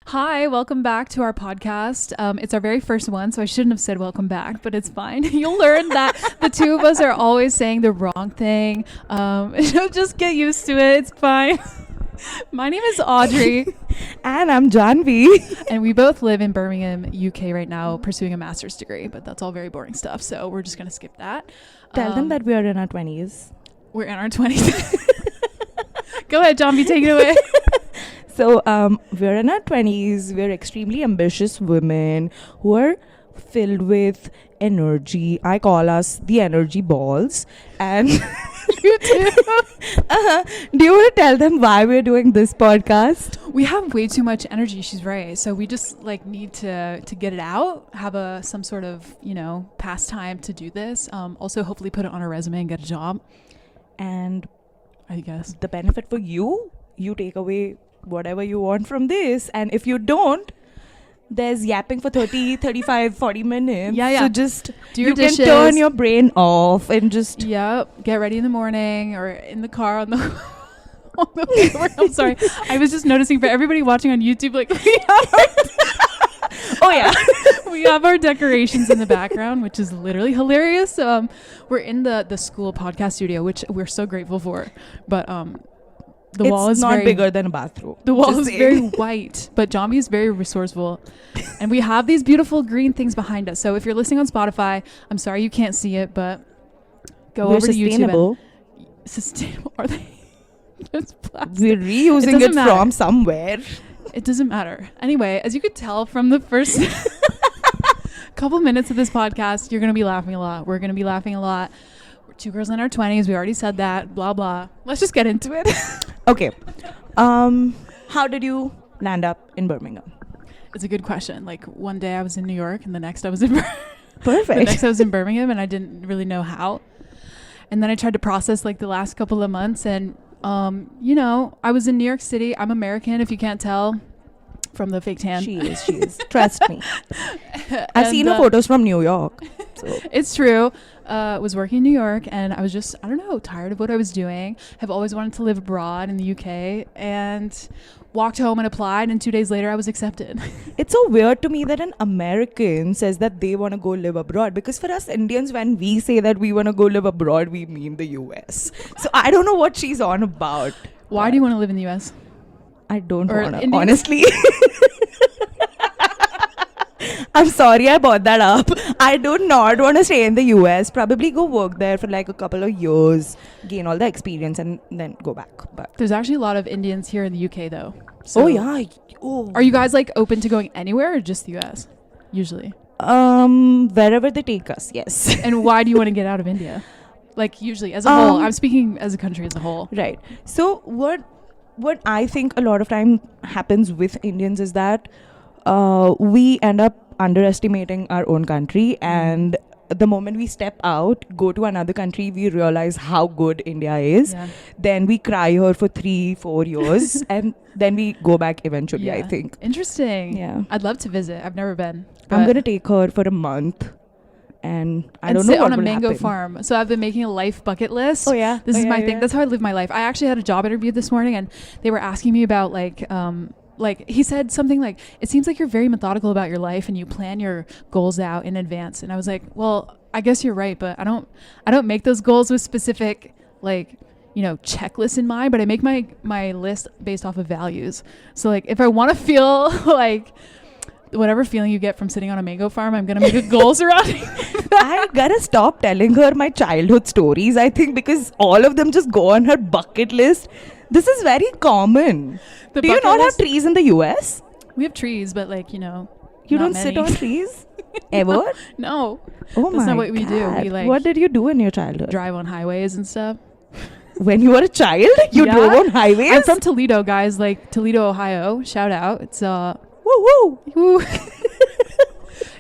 Hi, welcome back to our podcast. It's our very first one, so I shouldn't have said welcome back, but it's fine. You'll learn that the two of us are always saying the wrong thing. Just get used to it. It's fine. My name is Audrey. And I'm Janhavi. And we both live in Birmingham, UK right now, pursuing a master's degree, but that's all very boring stuff, so we're just going to skip that. Tell them that we are in our 20s. We're in our 20s. Go ahead, Janhavi, take it away. So we're in our 20s. We're extremely ambitious women who are filled with energy. I call us the energy balls. And You too. Do you want to tell them why we're doing this podcast? We have way too much energy. She's right. So we just need to get it out, have some sort of, pastime to do this. Also, hopefully put it on a resume and get a job. And I guess the benefit for you take away whatever you want from this. And if you don't, there's yapping for 30, 35, 40 minutes. Yeah. So just do your dishes. Can turn your brain off and just... Yep. Get ready in the morning or in the car on the... on the way to work. I'm sorry. I was just noticing for everybody watching on YouTube, we have our decorations in the background, which is literally hilarious. We're in the school podcast studio, which we're so grateful for. But the wall is not bigger than a bathroom. The wall is very white, but Janhavi is very resourceful. And we have these beautiful green things behind us. So if you're listening on Spotify, I'm sorry you can't see it, but go over to YouTube. Sustainable. Are they? Just plastic. We're reusing it from somewhere. It doesn't matter. Anyway, as you could tell from the first couple minutes of this podcast, you're going to be laughing a lot. We're going to be laughing a lot. We're two girls in our 20s. We already said that. Blah, blah. Let's just get into it. Okay. How did you land up in Birmingham? It's a good question. One day I was in New York and the next I was in Perfect. The next I was in Birmingham and I didn't really know how. And then I tried to process the last couple of months and I was in New York City. I'm American, if you can't tell from the fake tan. She is. Trust me. I've seen her photos from New York. So. It's true. Was working in New York and I was just, tired of what I was doing. Have always wanted to live abroad in the UK and walked home and applied and 2 days later I was accepted. It's so weird to me that an American says that they want to go live abroad, because for us Indians, when we say that we want to go live abroad, we mean the US. So I don't know what she's on about. Why do you want to live in the US? I don't want to, honestly. I'm sorry I brought that up. I do not want to stay in the US. Probably go work there for a couple of years, gain all the experience and then go back. But there's actually a lot of Indians here in the UK though. So are you guys open to going anywhere or just the US usually? Wherever they take us, yes. And why do you want to get out of India? Usually as a whole. I'm speaking as a country as a whole. Right. So what I think a lot of time happens with Indians is that we end up underestimating our own country, and the moment we step out, go to another country, we realize how good India is. Yeah. Then we cry here for 3-4 years and then we go back eventually, I think. Interesting. Yeah. I'd love to visit. I've never been. I'm going to take her for a month. And I don't know sit what on a will mango happen. farm. So I've been making a life bucket list. Oh yeah, this is my thing. That's how I live my life. I actually had a job interview this morning, and they were asking me about he said something it seems like you're very methodical about your life and you plan your goals out in advance. And I was like, well, I guess you're right, but I don't make those goals with specific checklists in mind, but I make my list based off of values. So if I want to feel whatever feeling you get from sitting on a mango farm, I'm gonna make a goal surrounding that. I gotta stop telling her my childhood stories, I think, because all of them just go on her bucket list. This is very common. Do you not have trees in the US? We have trees, but you don't sit on trees ever? No. Oh, that's not what we do. We what did you do in your childhood? Drive on highways and stuff. When you were a child, you drove on highways? I'm from Toledo, guys. Toledo, Ohio. Shout out. It's woo.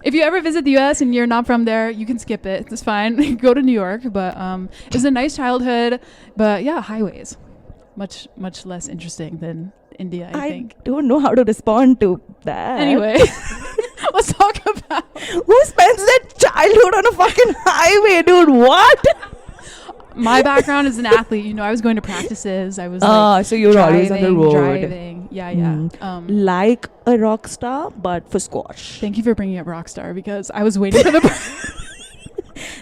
If you ever visit the US and you're not from there, you can skip it. It's fine. Go to New York. But it was a nice childhood. But yeah, highways. Much less interesting than India, I think. I don't know how to respond to that. Anyway, let's talk about who spends their childhood on a fucking highway, dude. What? My background is an athlete. You know, I was going to practices. I was like, so you're always on the road. Driving. Yeah. Like a rock star, but for squash. Thank you for bringing up Rockstar because I was waiting for the.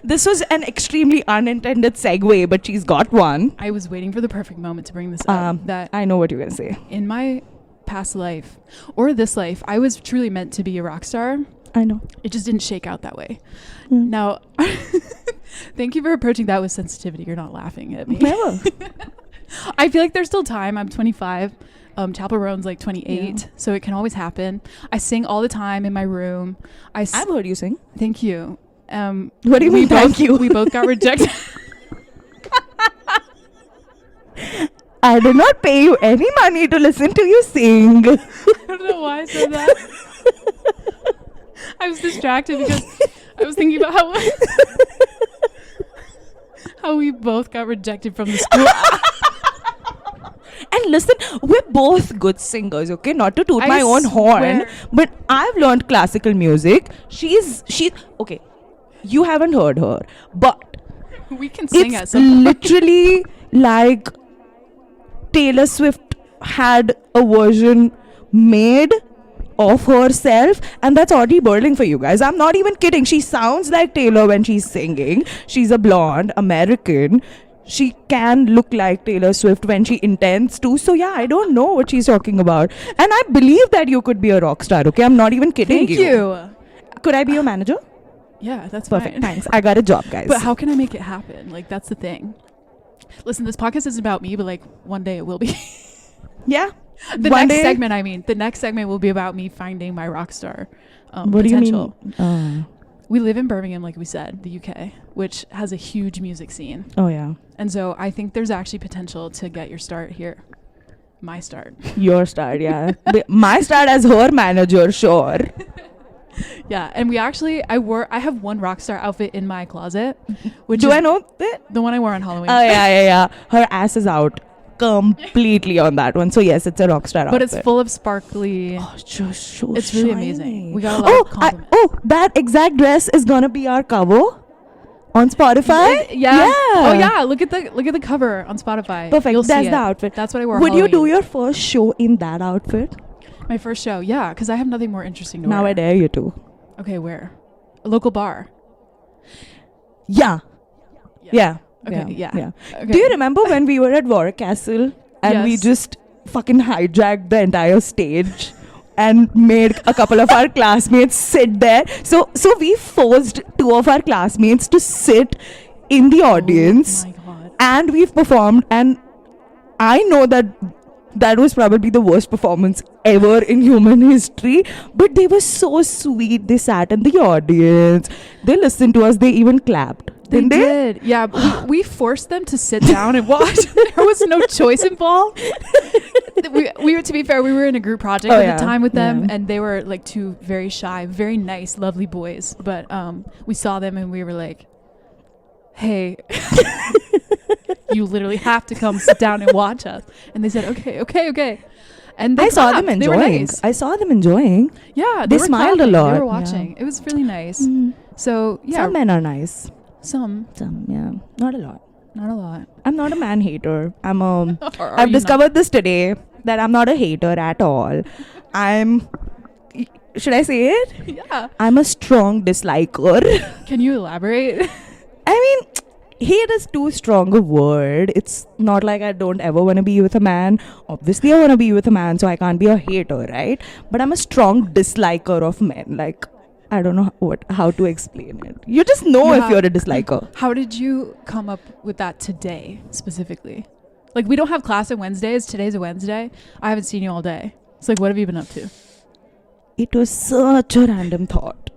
This was an extremely unintended segue, but she's got one. I was waiting for the perfect moment to bring this up. That I know what you're gonna say. in my past life or this life, I was truly meant to be a rock star. I know. It just didn't shake out that way. Now, thank you for approaching that with sensitivity. You're not laughing at me. Never. I feel like there's still time. I'm 25. Chapel Roan's like 28, so it can always happen. I sing all the time in my room. I've heard you sing. Thank you. What do you mean? Thank you. We both got rejected. I did not pay you any money to listen to you sing. I don't know why I said that. I was distracted because I was thinking about how we both got rejected from the school. And listen, we're both good singers, okay? Not to toot my own horn, but I've learned classical music. She's okay. You haven't heard her, but we can sing it's at some point. literally like Taylor Swift had a version made of herself, and that's Audrey Burling for you guys. I'm not even kidding. She sounds like Taylor when she's singing. She's a blonde American. She can look like Taylor Swift when she intends to. So yeah, I don't know what she's talking about. And I believe that you could be a rock star, okay? I'm not even kidding Thank you. Could I be your manager? Yeah, that's perfect. fine. Thanks. I got a job, guys. But how can I make it happen? Like, that's the thing. Listen, this podcast isn't about me, but like one day it will be. Yeah. The next segment will be about me finding my rock star what potential. Do you mean? We live in Birmingham, like we said, the UK, which has a huge music scene. Oh, yeah. And so I think there's actually potential to get your start here. My start. Your start, yeah. My start as her manager, sure. Yeah, and I have one rock star outfit in my closet. Which Do I know that? The one I wore on Halloween. Oh, yeah. Her ass is out completely on that one. So yes, it's a rock star but outfit. It's full of sparkly. Oh, just so it's shiny. really amazing. We got a lot of compliments. That exact dress is gonna be our cover on Spotify. Yeah. Oh yeah. Look at the cover on Spotify. Perfect. You'll That's see the it. outfit. That's what I wore. Would Halloween. you do your first show in that outfit? My first show, yeah, because I have nothing more interesting to wear. Now I dare you to. Okay, where? A local bar. Yeah. Okay. Yeah. Okay. Do you remember when we were at Warwick Castle and we just fucking hijacked the entire stage and made a couple of our classmates sit there? So we forced two of our classmates to sit in the audience. Oh my God. And we've performed, and I know that was probably the worst performance ever in human history, but they were so sweet. They sat in the audience, they listened to us, they even clapped. They did. Yeah, we forced them to sit down and watch. There was no choice involved. We were, to be fair, we were in a group project at the time with them, and they were like two very shy, very nice, lovely boys. But we saw them and we were like, hey, you literally have to come sit down and watch us. And they said, okay. And I saw them enjoying. Nice. I saw them enjoying. Yeah, they smiled clapping. a lot. They were watching. Yeah. It was really nice. So yeah, some men are nice. Some, yeah, not a lot. Not a lot. I'm not a man hater. I've discovered this today that I'm not a hater at all. Should I say it? Yeah. I'm a strong disliker. Can you elaborate? I mean, hate is too strong a word. It's not like I don't ever want to be with a man. Obviously, I want to be with a man, so I can't be a hater, right? But I'm a strong disliker of men. Like, I don't know how to explain it. You just know if you're a disliker. How did you come up with that today, specifically? Like, we don't have class on Wednesdays. Today's a Wednesday. I haven't seen you all day. It's like, what have you been up to? It was such a random thought.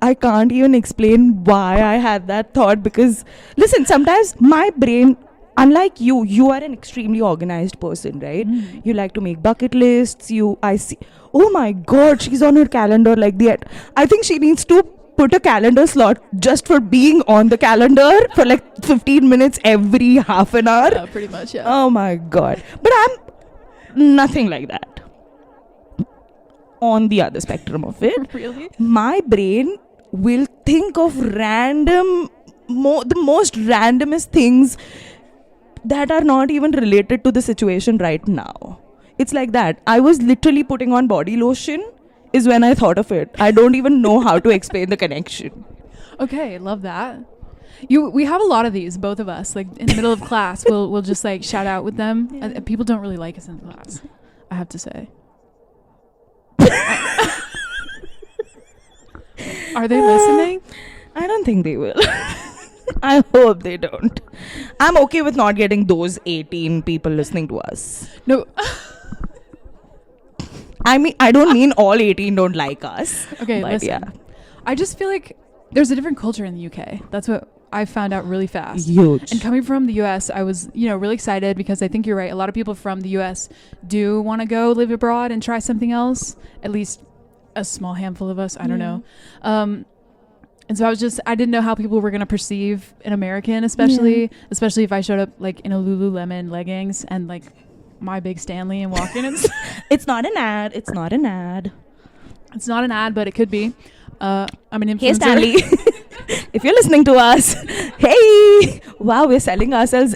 I can't even explain why I had that thought because, listen, sometimes my brain, unlike you are an extremely organized person, right? You like to make bucket lists. I see, oh my God, she's on her calendar like that. I think she needs to put a calendar slot just for being on the calendar for like 15 minutes every half an hour. Yeah, pretty much, yeah. Oh my God. But I'm nothing like that. On the other spectrum of it. Really? My brain will think of random the most randomest things that are not even related to the situation right now. It's like that. I was literally putting on body lotion is when I thought of it. I don't even know how to explain the connection. Okay, love that. We have a lot of these, both of us. Like in the middle of class, we'll just like shout out with them. Yeah. And people don't really like us in class, I have to say. Are they listening? I don't think they will. I hope they don't. I'm okay with not getting those 18 people listening to us. No. I mean, I don't mean all 18 don't like us. Okay, but listen. yeah. I just feel like there's a different culture in the UK. That's what I found out really fast. Huge. And coming from the US, I was, really excited because I think you're right. A lot of people from the US do want to go live abroad and try something else. At least a small handful of us. I don't know. And so I didn't know how people were going to perceive an American, especially if I showed up like in a Lululemon leggings and like my big Stanley and walk in. It's not an ad. It's not an ad. It's not an ad, but it could be. I'm an influencer. Hey, Stanley. If you're listening to us, hey. Wow, we're selling ourselves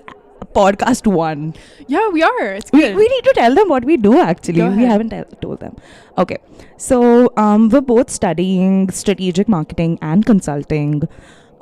podcast one. Yeah, we are. It's good. We need to tell them what we do, actually. Go We ahead. haven't told them. Okay. So, we're both studying strategic marketing and consulting.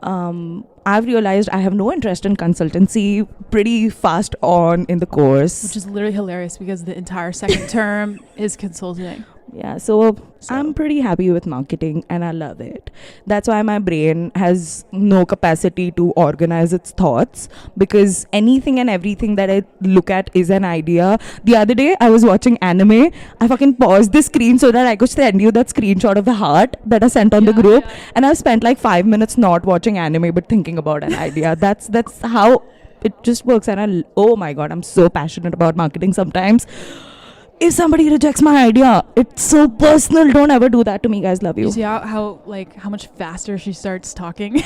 I've realized I have no interest in consultancy pretty fast on in the course. Which is literally hilarious because the entire second term is consulting. Yeah, so I'm pretty happy with marketing and I love it. That's why my brain has no capacity to organize its thoughts, because anything and everything that I look at is an idea. The other day I was watching anime. I fucking paused the screen so that I could send you that screenshot of the heart that I sent on the group. And I've spent like 5 minutes not watching anime but thinking about an idea. That's how it just works. And oh my god, I'm so passionate about marketing sometimes. If somebody rejects my idea, it's so personal. Don't ever do that to me, guys. Love you. You see how much faster she starts talking?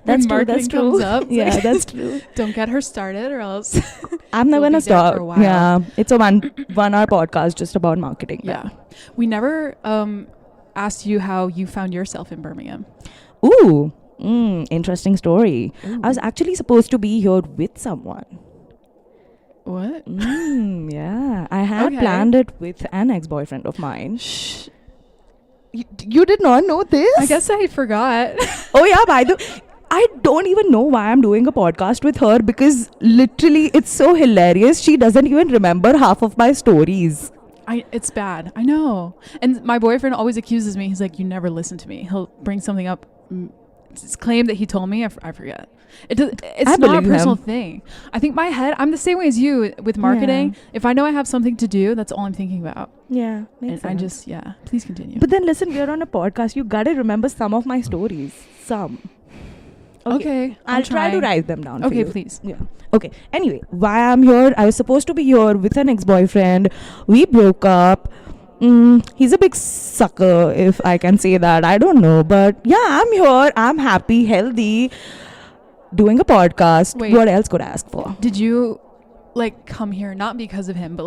That's When true. That's marketing true. comes up, Yeah, like, that's true. Don't get her started or else. I'm not We'll gonna be there for a stop. while. Yeah, it's a one hour podcast just about marketing. Yeah. We never asked you how you found yourself in Birmingham. Ooh, interesting story. Ooh. I was actually supposed to be here with someone. What? Yeah, I had Okay. planned it with an ex-boyfriend of mine. Shh. You did not know this? I guess I forgot. Oh yeah, I don't even know why I'm doing a podcast with her, because literally it's so hilarious. She doesn't even remember half of my stories. It's bad. I know. And my boyfriend always accuses me. He's like, you never listen to me. He'll bring something up. It's claimed that he told me. I forget. It's I not a believe personal him. thing. I think my head, I'm the same way as you with marketing. Yeah. If I know I have something to do, that's all I'm thinking about. Yeah, And I just, please continue. But then listen, we're on a podcast. You gotta remember some of my stories. Some. Okay. I'll try to trying. write them down. Okay, for you. please. Yeah. Okay. Anyway, why I'm here? I was supposed to be here with an ex-boyfriend. We broke up. He's a big sucker, if I can say that. I don't know, but yeah, I'm here. I'm happy, healthy, doing a podcast. Wait. What else could I ask for? Did you come here not because of him, but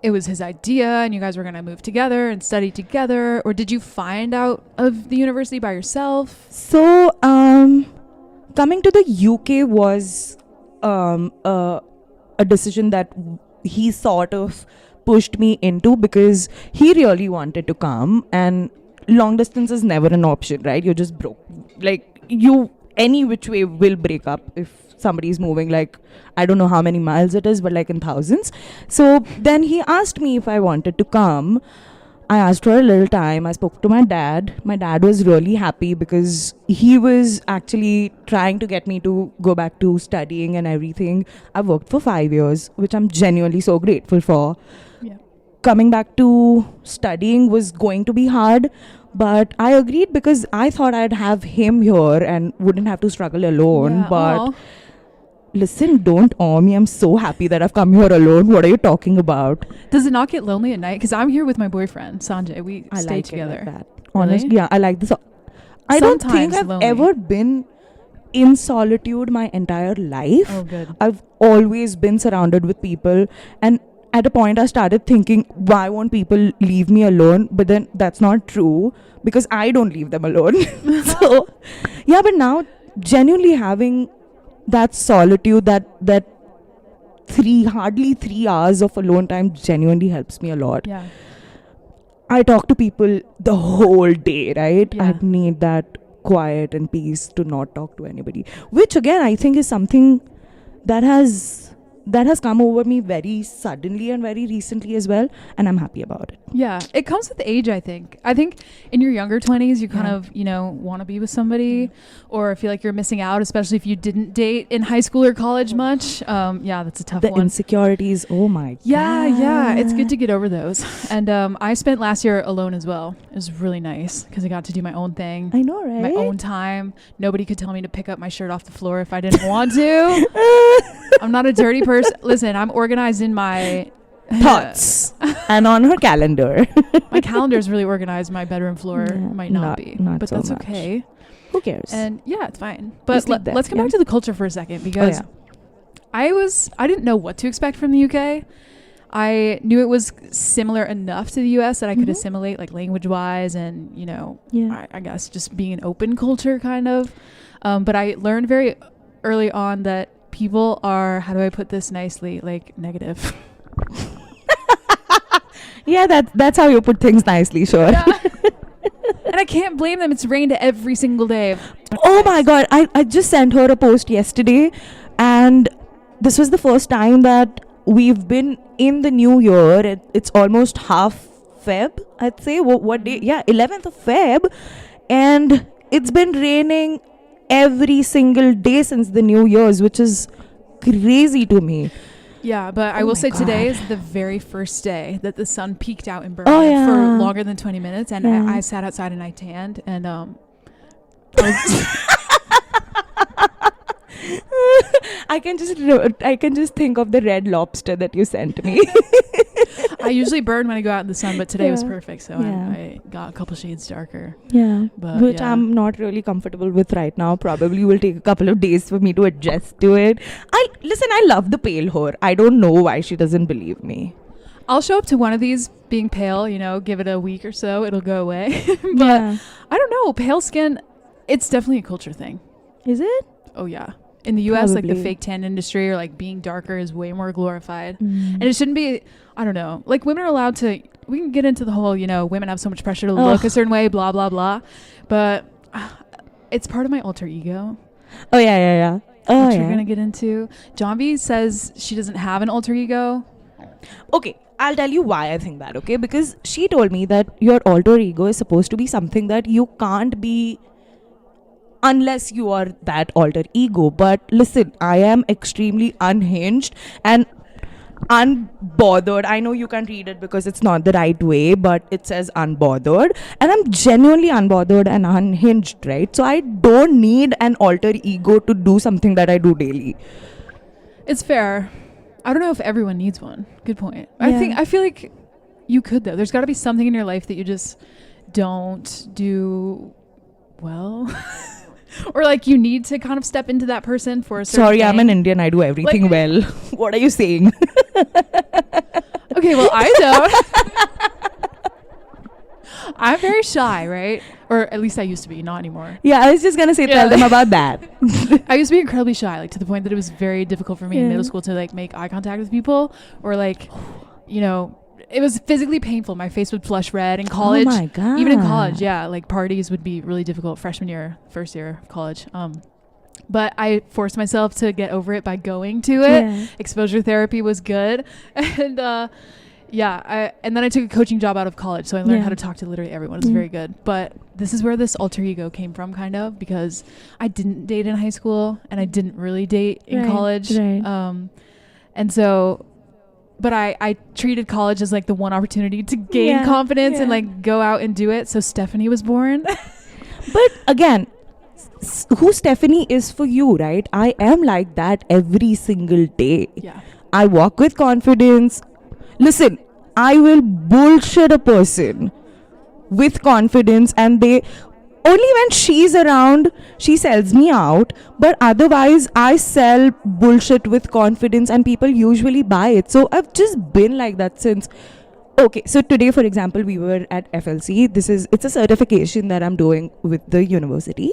it was his idea and you guys were going to move together and study together, or did you find out of the university by yourself? So, coming to the UK was a decision that he sort of pushed me into, because he really wanted to come, and long distance is never an option, right? You're just broke. Any which way will break up if somebody's moving, I don't know how many miles it is, but in thousands. So then he asked me if I wanted to come. I asked for a little time. I spoke to my dad. My dad was really happy because he was actually trying to get me to go back to studying and everything. I've worked for 5 years, which I'm genuinely so grateful for. Yeah. Coming back to studying was going to be hard, but I agreed because I thought I'd have him here and wouldn't have to struggle alone. Yeah, but aw. listen, don't awe me. I'm so happy that I've come here alone. What are you talking about? Does it not get lonely at night? Because I'm here with my boyfriend, Sanjay. We I stay like together. it like that. Honestly, Really? yeah, I like this. I don't think Sometimes I've lonely. ever been in solitude my entire life. Oh, good. I've always been surrounded with people, and at a point I started thinking, why won't people leave me alone? But then that's not true, because I don't leave them alone. So yeah, but now genuinely having that solitude, that hardly 3 hours of alone time genuinely helps me a lot. Yeah. I talk to people the whole day, right? Yeah. I need that quiet and peace to not talk to anybody, which again I think is something that has come over me very suddenly and very recently as well, and I'm happy about it. Yeah, it comes with age, I think. I think in your younger 20s, you kind of, want to be with somebody or feel like you're missing out, especially if you didn't date in high school or college much. Yeah, that's a tough The one. insecurities, oh my God. Yeah, it's good to get over those. And I spent last year alone as well. It was really nice because I got to do my own thing. I know, right? My own time. Nobody could tell me to pick up my shirt off the floor if I didn't want to. I'm not a dirty person. Listen, I'm organized in my thoughts and on her calendar. My calendar is really organized. My bedroom floor might not be, not but so that's much. okay. Who cares? And yeah, it's fine. But leave that, let's come back to the culture for a second, because I didn't know what to expect from the UK. I knew it was similar enough to the US that I could assimilate, like language wise, and I guess just being an open culture kind of. But I learned very early on that people are, how do I put this nicely, like negative. Yeah, that's how you put things nicely, sure. Yeah. And I can't blame them. It's rained every single day. Oh my God, I just sent her a post yesterday, and this was the first time that we've been in the new year. It's almost half Feb, I'd say. What day? Yeah, 11th of Feb, and it's been raining every single day since the New Year's, which is crazy to me. Yeah, but I will say today is the very first day that the sun peaked out in Birmingham for longer than 20 minutes, and I sat outside and I tanned, and I can just think of the red lobster that you sent me. I usually burn when I go out in the sun, but today was perfect, so I got a couple shades darker. Yeah, but which I'm not really comfortable with right now. Probably will take a couple of days for me to adjust to it. I love the pale whore. I don't know why she doesn't believe me. I'll show up to one of these being pale, give it a week or so, it'll go away. But I don't know, pale skin, it's definitely a culture thing. Is it? Oh yeah. In the US, Probably. like the fake tan industry or like being darker is way more glorified. And it shouldn't be, I don't know, like women are allowed to, we can get into the whole, women have so much pressure to look a certain way, blah, blah, blah. But it's part of my alter ego. Oh, yeah. Oh, which we're going to get into. Janhavi says she doesn't have an alter ego. Okay, I'll tell you why I think that, okay? Because she told me that your alter ego is supposed to be something that you can't be unless you are that alter ego. But listen, I am extremely unhinged and unbothered. I know you can't read it because it's not the right way, but it says unbothered, and I'm genuinely unbothered and unhinged, right? So I don't need an alter ego to do something that I do daily. It's fair. I don't know if everyone needs one. Good point. I feel like you could, though. There's got to be something in your life that you just don't do well. Or like you need to kind of step into that person for a certain Sorry, thing. I'm an Indian. I do everything well. What are you saying? Okay, well, I don't. I'm very shy, right? Or at least I used to be, not anymore. Yeah, I was just going to say, tell them about that. I used to be incredibly shy, like to the point that it was very difficult for me in middle school to like make eye contact with people, or like, it was physically painful. My face would flush red in college. Oh my God. Even in college, yeah. Like parties would be really difficult freshman year, first year of college. But I forced myself to get over it by going to it. Yeah. Exposure therapy was good. And and then I took a coaching job out of college. So I learned how to talk to literally everyone. It was very good. But this is where this alter ego came from, kind of, because I didn't date in high school and I didn't really date in college. Right. And so... But I treated college as like the one opportunity to gain confidence and like go out and do it. So Stephanie was born. But again, who Stephanie is for you, right? I am like that every single day. Yeah. I walk with confidence. Listen, I will bullshit a person with confidence, and only when she's around, she sells me out. But otherwise, I sell bullshit with confidence and people usually buy it. So I've just been like that since. Okay, so today, for example, we were at FLC. It's a certification that I'm doing with the university.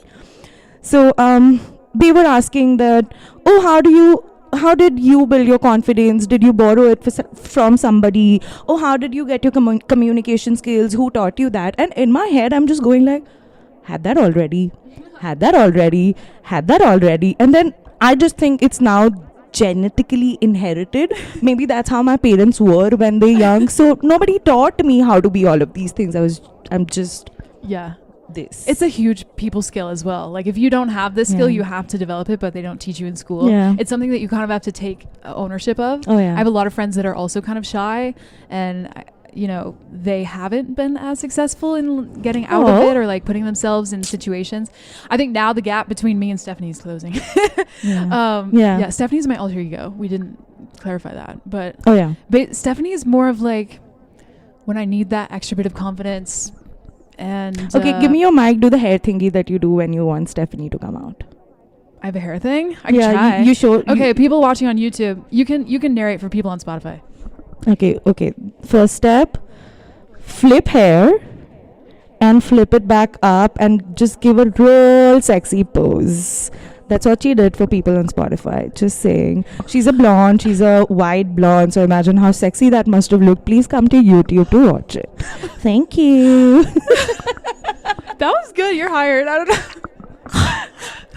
So they were asking that, oh, how did you build your confidence? Did you borrow it from somebody? Oh, how did you get your communication skills? Who taught you that? And in my head, I'm just going like, had that already. And then I just think it's now genetically inherited. Maybe that's how my parents were when they young. So nobody taught me how to be all of these things. I'm just Yeah. this. It's a huge people skill as well. Like if you don't have this skill, you have to develop it, but they don't teach you in school. Yeah. It's something that you kind of have to take ownership of. Oh yeah. I have a lot of friends that are also kind of shy, and they haven't been as successful in getting out of it or like putting themselves in situations. I think now the gap between me and Stephanie is closing. Yeah, Stephanie's my alter ego. We didn't clarify that, but but Stephanie is more of like when I need that extra bit of confidence. And okay, give me your mic. Do the hair thingy that you do when you want Stephanie to come out. I have a hair thing. I can try. You show. Okay, people watching on YouTube, you can narrate for people on Spotify. Okay. First step, flip hair and flip it back up and just give a real sexy pose. That's what she did for people on Spotify. Just saying. She's a blonde. She's a white blonde. So imagine how sexy that must have looked. Please come to YouTube to watch it. Thank you. That was good. You're hired. I don't know.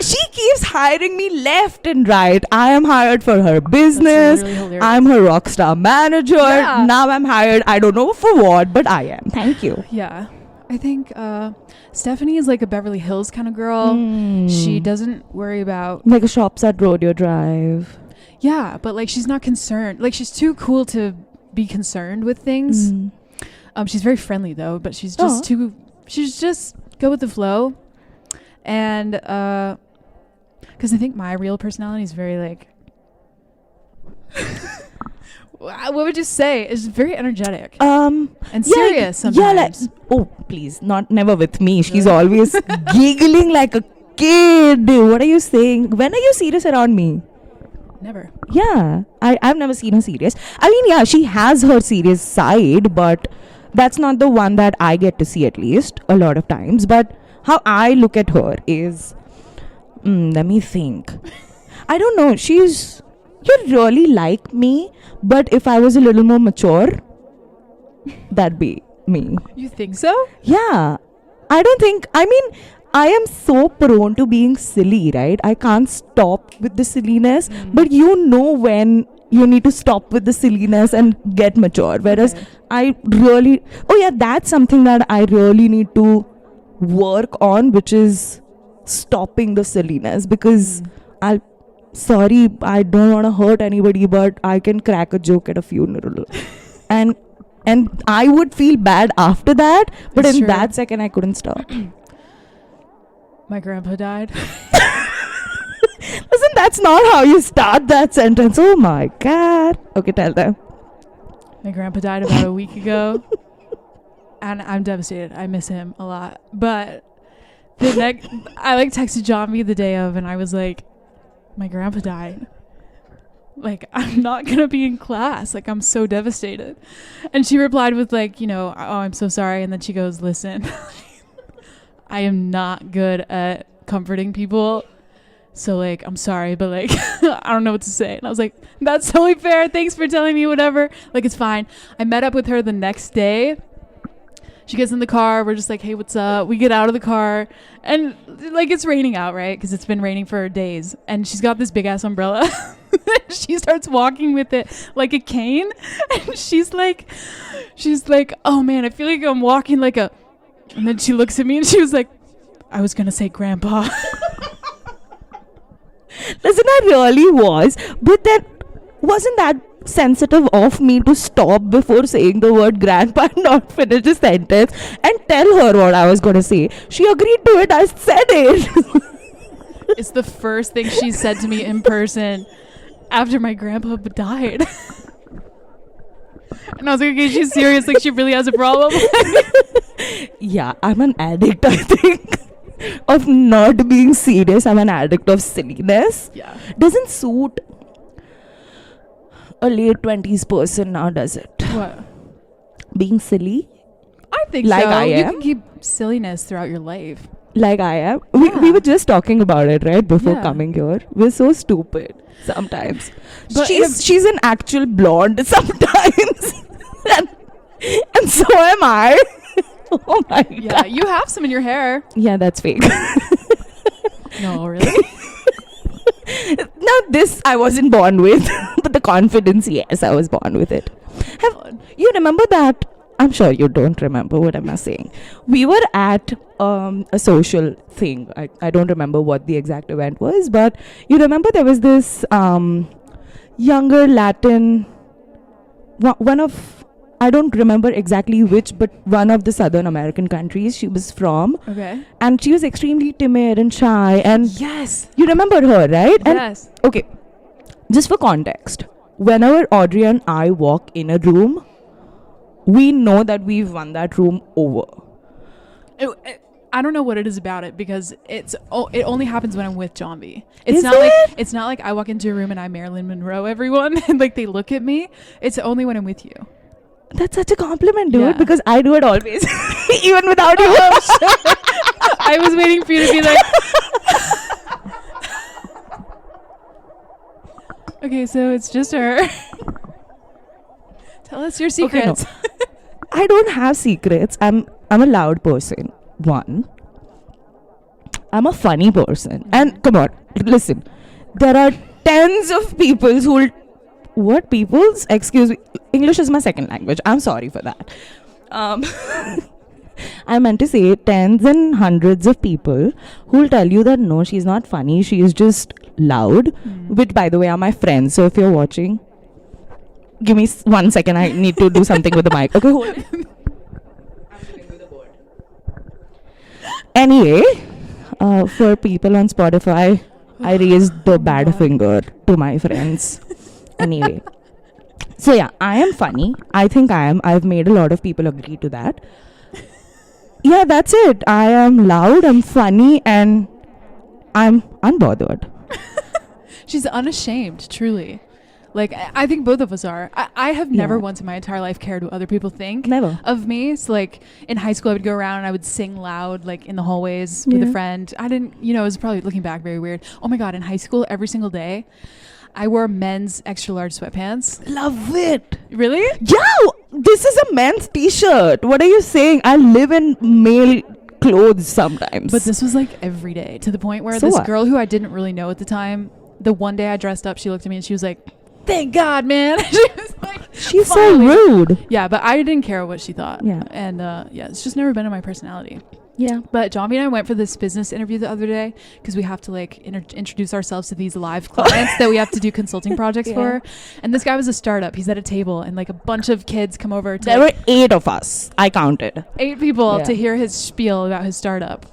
She keeps hiring me left and right. I am hired for her business. Really I'm her rock star manager. Yeah. Now I'm hired. I don't know for what, but I am. Thank you. Yeah. I think Stephanie is like a Beverly Hills kind of girl. She doesn't worry about like a shops at Rodeo Drive. Yeah, but like she's not concerned. Like she's too cool to be concerned with things. She's very friendly though, but she's just she's just go with the flow. And because I think my real personality is very like what would you say? It's very energetic and serious sometimes. Oh please, never with me. She's always giggling like a kid. What are you saying? When are you serious around me? Never. Yeah, I've never seen her serious. I mean, yeah, she has her serious side, but that's not the one that I get to see, at least a lot of times. But how I look at her is, let me think. I don't know. You're really like me, but if I was a little more mature, that'd be me. You think so? Yeah. I mean, I am so prone to being silly, right? I can't stop with the silliness, but you know when you need to stop with the silliness and get mature. Whereas that's something that I really need to work on, which is stopping the silliness, because I don't want to hurt anybody, but I can crack a joke at a funeral. and I would feel bad after that, but That's in true. that second I couldn't stop. My grandpa died. Listen, that's not how you start that sentence. Oh my god. Okay, tell them. My grandpa died about a week ago. And I'm devastated. I miss him a lot. But I like texted Janhavi the day of, and I was like, my grandpa died. Like, I'm not going to be in class. Like, I'm so devastated. And she replied with like, oh, I'm so sorry. And then she goes, listen, I am not good at comforting people. So like, I'm sorry, but like, I don't know what to say. And I was like, that's totally fair. Thanks for telling me whatever. Like, it's fine. I met up with her the next day. She gets in the car. We're just like, hey, what's up? We get out of the car. And like, it's raining out, right? Because it's been raining for days. And she's got this big ass umbrella. She starts walking with it like a cane. And she's like, oh man, I feel like I'm walking like a... And then she looks at me and she was like, I was going to say grandpa. Listen, I really was. But then, wasn't that sensitive of me to stop before saying the word grandpa and not finish the sentence and tell her what I was going to say? She agreed to it. I said it. It's the first thing she said to me in person after my grandpa died. And I was like, okay, she's serious. Like, she really has a problem. Yeah, I'm an addict, I think. of not being serious. I'm an addict of silliness. Yeah. Doesn't suit a late 20s person now, does it? What? Being silly I think like so. I You am. can keep silliness throughout your life. like I am. Yeah. We were just talking about it right before Yeah. coming here. We're so stupid sometimes. But She's an actual blonde sometimes. and so am I. Oh my Yeah, god. you have some in your hair. Yeah, that's fake. No, really? Now this I wasn't born with, but the confidence, yes, I was born with it. You remember that? I'm sure you don't remember. What am I saying? We were at a social thing. I don't remember what the exact event was, but you remember there was this younger Latin, one of, I don't remember exactly which, but one of the Southern American countries she was from. Okay. And she was extremely timid and shy. And Yes. you remember her, right? And Yes. okay, just for context, whenever Audrey and I walk in a room, we know that we've won that room over. I don't know what it is about it because it only happens when I'm with Janhavi. Is It's not like I walk into a room and I Marilyn Monroe everyone and like they look at me. It's only when I'm with you. That's such a compliment, dude, Yeah. because I do it always, even without you. I was waiting for you to be like. Okay, so it's just her. Tell us your secrets. Okay, no. I don't have secrets. I'm a loud person. One. I'm a funny person. And come on, listen. There are tens of people who'll. What peoples? Excuse me. English is my second language. I'm sorry for that. I meant to say tens and hundreds of people who'll tell you that no, she's not funny. She is just loud. Which, by the way, are my friends. So if you're watching, give me 1 second. I need to do something with the mic. Okay, hold it. I'm dealing with the board. Anyway, for people on Spotify, I raised the bad finger to my friends. Anyway. So yeah, I am funny. I think I am. I've made a lot of people agree to that. Yeah, that's it. I am loud, I'm funny, and I'm unbothered. She's unashamed, truly. Like, I think both of us are. I have never Yeah. once in my entire life cared what other people think Never. of me. So, like, in high school, I would go around and I would sing loud, like, in the hallways with a Yeah. friend. I didn't, it was probably looking back very weird. Oh my God, in high school, every single day, I wore men's extra large sweatpants. Love it. Really? Yeah, this is a men's t-shirt. What are you saying? I live in male clothes sometimes. But this was like every day to the point where So this what? girl who I didn't really know at the time, the one day I dressed up, she looked at me and she was like, "Thank God, man." She was like, she's so finally. rude. Yeah, but I didn't care what she thought. Yeah. And it's just never been in my personality. Yeah. But Janhavi and I went for this business interview the other day because we have to like introduce ourselves to these live clients that we have to do consulting projects Yeah. for. And this guy was a startup. He's at a table and like a bunch of kids come over to There were 8 of us. I counted. 8 people Yeah. to hear his spiel about his startup.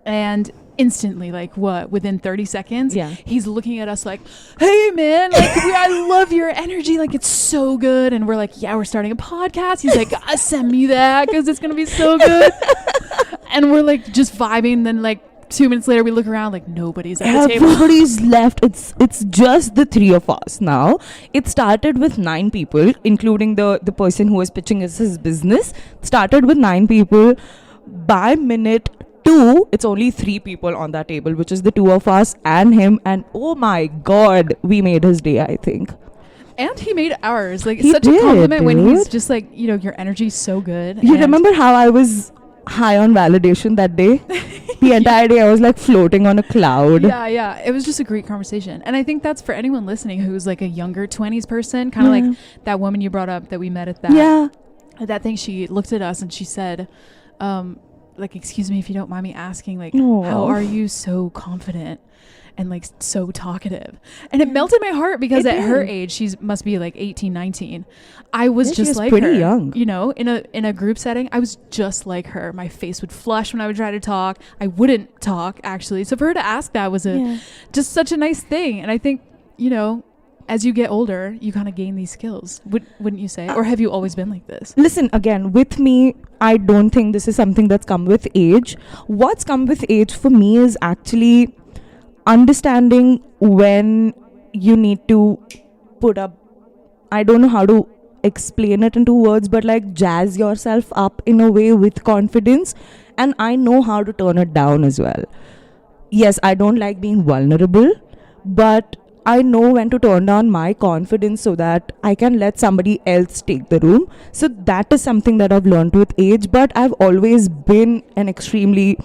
And instantly, like within 30 seconds, Yeah. he's looking at us like, "Hey man, like I love your energy, like it's so good." And we're like, "Yeah, we're starting a podcast." He's like, "Send me that because it's gonna be so good." And we're like just vibing. Then like 2 minutes later, we look around like nobody's at the table. Everybody's left. It's just the 3 of us now. It started with 9 people, including the person who was pitching us his business. Started with 9 people. By minute 2, it's only 3 people on that table, which is the 2 of us and him. And oh my God, we made his day, I think. And he made ours. Like He such a did, compliment when he's dude. just like, your energy's so good. You And- remember how I was high on validation that day? The entire day I was like floating on a cloud. Yeah. It was just a great conversation. And I think that's for anyone listening who's like a younger 20s person, kind of Yeah. like that woman you brought up that we met at that thing. She looked at us and she said, like, "Excuse me if you don't mind me asking, like, Aw. how are you so confident and like so talkative?" And it melted my heart because It at her did. age, she must be like 18, 19. I was Yeah, she just was like pretty her. young. In a group setting, I was just like her. My face would flush when I would try to talk. I wouldn't talk actually. So for her to ask that was just such a nice thing. And I think, as you get older, you kind of gain these skills. Wouldn't you say? Or have you always been like this? Listen, again, with me, I don't think this is something that's come with age. What's come with age for me is actually understanding when you need to put up, I don't know how to explain it into words, but like jazz yourself up in a way with confidence. And I know how to turn it down as well. Yes, I don't like being vulnerable, but I know when to turn down my confidence so that I can let somebody else take the room. So that is something that I've learned with age, but I've always been an extremely,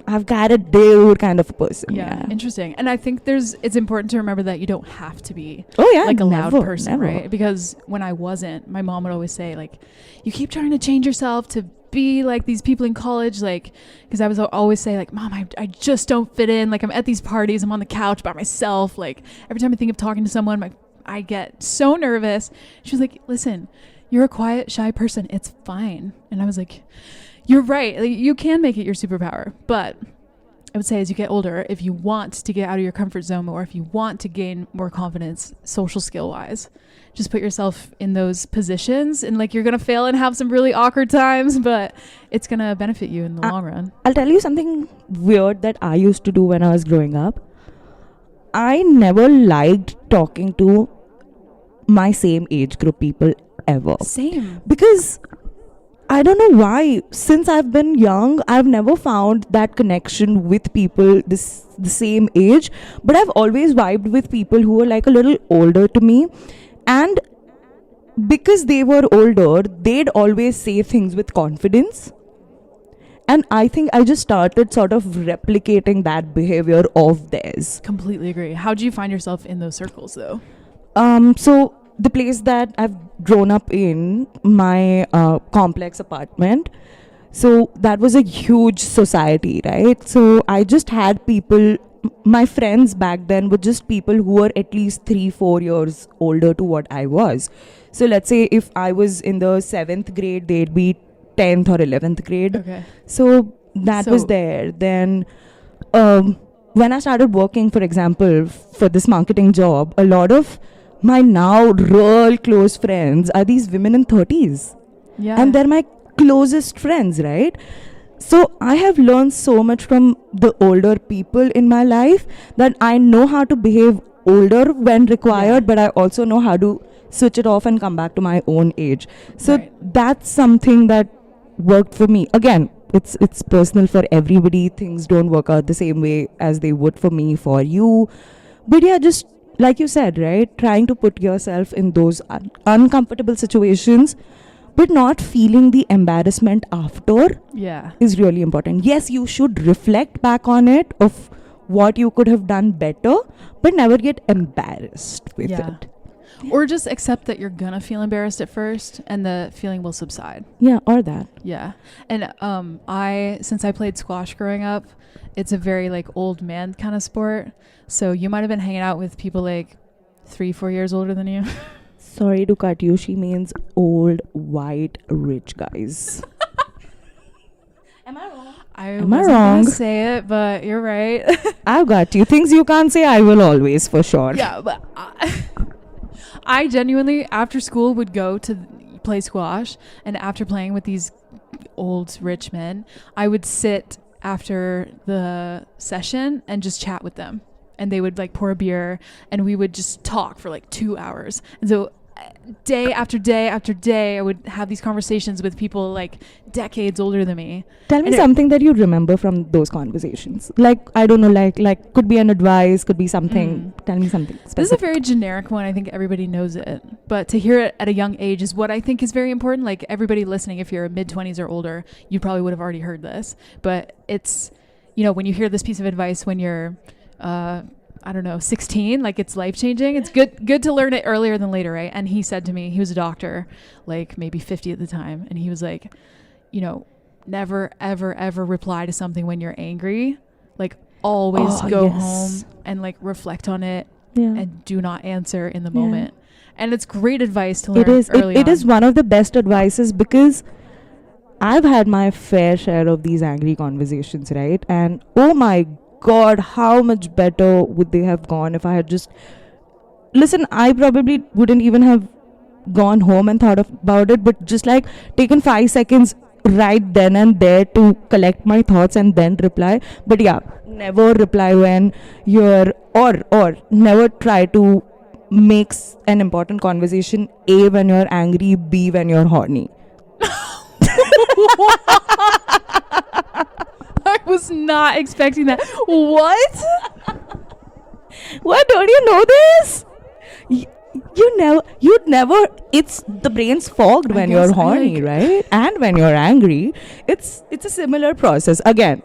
I've got a dude kind of a person. Yeah, interesting. And I think it's important to remember that you don't have to be like like a loud person, right? Because when I wasn't, my mom would always say, like, you keep trying to change yourself to be like these people in college, like, because I was always say, like, Mom, I just don't fit in. Like, I'm at these parties, I'm on the couch by myself. Like, every time I think of talking to someone, I get so nervous. She was like, listen, you're a quiet, shy person. It's fine. And I was like, you're right. Like, you can make it your superpower. But I would say as you get older, if you want to get out of your comfort zone or if you want to gain more confidence, social skill wise, just put yourself in those positions, and like, you're going to fail and have some really awkward times, but it's going to benefit you in the long run. I'll tell you something weird that I used to do when I was growing up. I never liked talking to my same age group people ever. Same. Because I don't know why. Since I've been young, I've never found that connection with people the same age. But I've always vibed with people who were like a little older to me. And because they were older, they'd always say things with confidence. And I think I just started sort of replicating that behavior of theirs. Completely agree. How do you find yourself in those circles, though? So the place that I've grown up in, my complex apartment, so that was a huge society, right? So I just had people, my friends back then were just people who were at least 3-4 years older to what I was. So let's say if I was in the 7th grade, they'd be 10th or 11th grade. Okay. So that was there. Then when I started working, for example, for this marketing job, a lot of my now real close friends are these women in 30s. Yeah. And they're my closest friends, right? So I have learned so much from the older people in my life that I know how to behave older when required, but I also know how to switch it off and come back to my own age. So that's something that worked for me. Again, it's personal for everybody. Things don't work out the same way as they would for me, for you. But yeah, just like you said, right? Trying to put yourself in those uncomfortable situations, but not feeling the embarrassment after is really important. Yes, you should reflect back on it of what you could have done better, but never get embarrassed with it. Or just accept that you're gonna feel embarrassed at first and the feeling will subside. Yeah, or that. Yeah. And since I played squash growing up, it's a very like old man kind of sport. So you might have been hanging out with people like 3-4 years older than you. Sorry to cut you. She means old, white, rich guys. Am I wrong? Am I wrong? Gonna say it, but you're right. I've got you. Things you can't say, I will always, for sure. Yeah, but I genuinely, after school, would go to play squash, and after playing with these old rich men, I would sit after the session and just chat with them, and they would like pour a beer, and we would just talk for like 2 hours. And so day after day after day, I would have these conversations with people like decades older than me. Tell me something that you remember from those conversations. Like, I don't know, like could be an advice, could be something. Tell me something specific. This is a very generic one. I think everybody knows it. But to hear it at a young age is what I think is very important. Like, everybody listening, if you're mid-20s or older, you probably would have already heard this. But it's, you know, when you hear this piece of advice when you're, I don't know, 16, like, it's life-changing. It's good to learn it earlier than later, right? And he said to me, he was a doctor, like maybe 50 at the time, and he was like, you know, never, ever, ever reply to something when you're angry. Like, always go home and like reflect on it and do not answer in the moment. And it's great advice to learn early on. It is one of the best advices, because I've had my fair share of these angry conversations, right? And oh my God, how much better would they have gone if I had just listen, I probably wouldn't even have gone home and thought about it, but just like taken 5 seconds right then and there to collect my thoughts and then reply. But yeah, never reply when you're or never try to make an important conversation A when you're angry, B when you're horny. I was not expecting that. What? What, don't you know this? You'd never, it's the brain's fogged when you're horny, right? And when you're angry, it's a similar process. Again,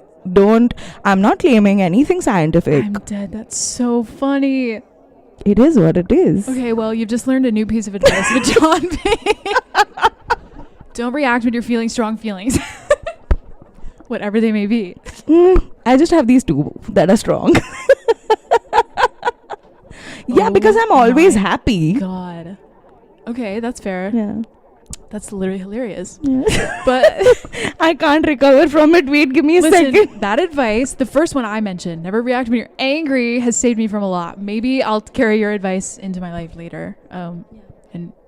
I'm not claiming anything scientific. I'm dead. That's so funny. It is what it is. Okay, well, you've just learned a new piece of advice with John B. Don't react when you're feeling strong feelings. Whatever they may be. I just have these two that are strong. Yeah, because I'm always happy. God. Okay, that's fair. Yeah. That's literally hilarious. Yeah. But I can't recover from it. Wait, give me a listen, second. that advice, the first one I mentioned, never react when you're angry, has saved me from a lot. Maybe I'll carry your advice into my life later, and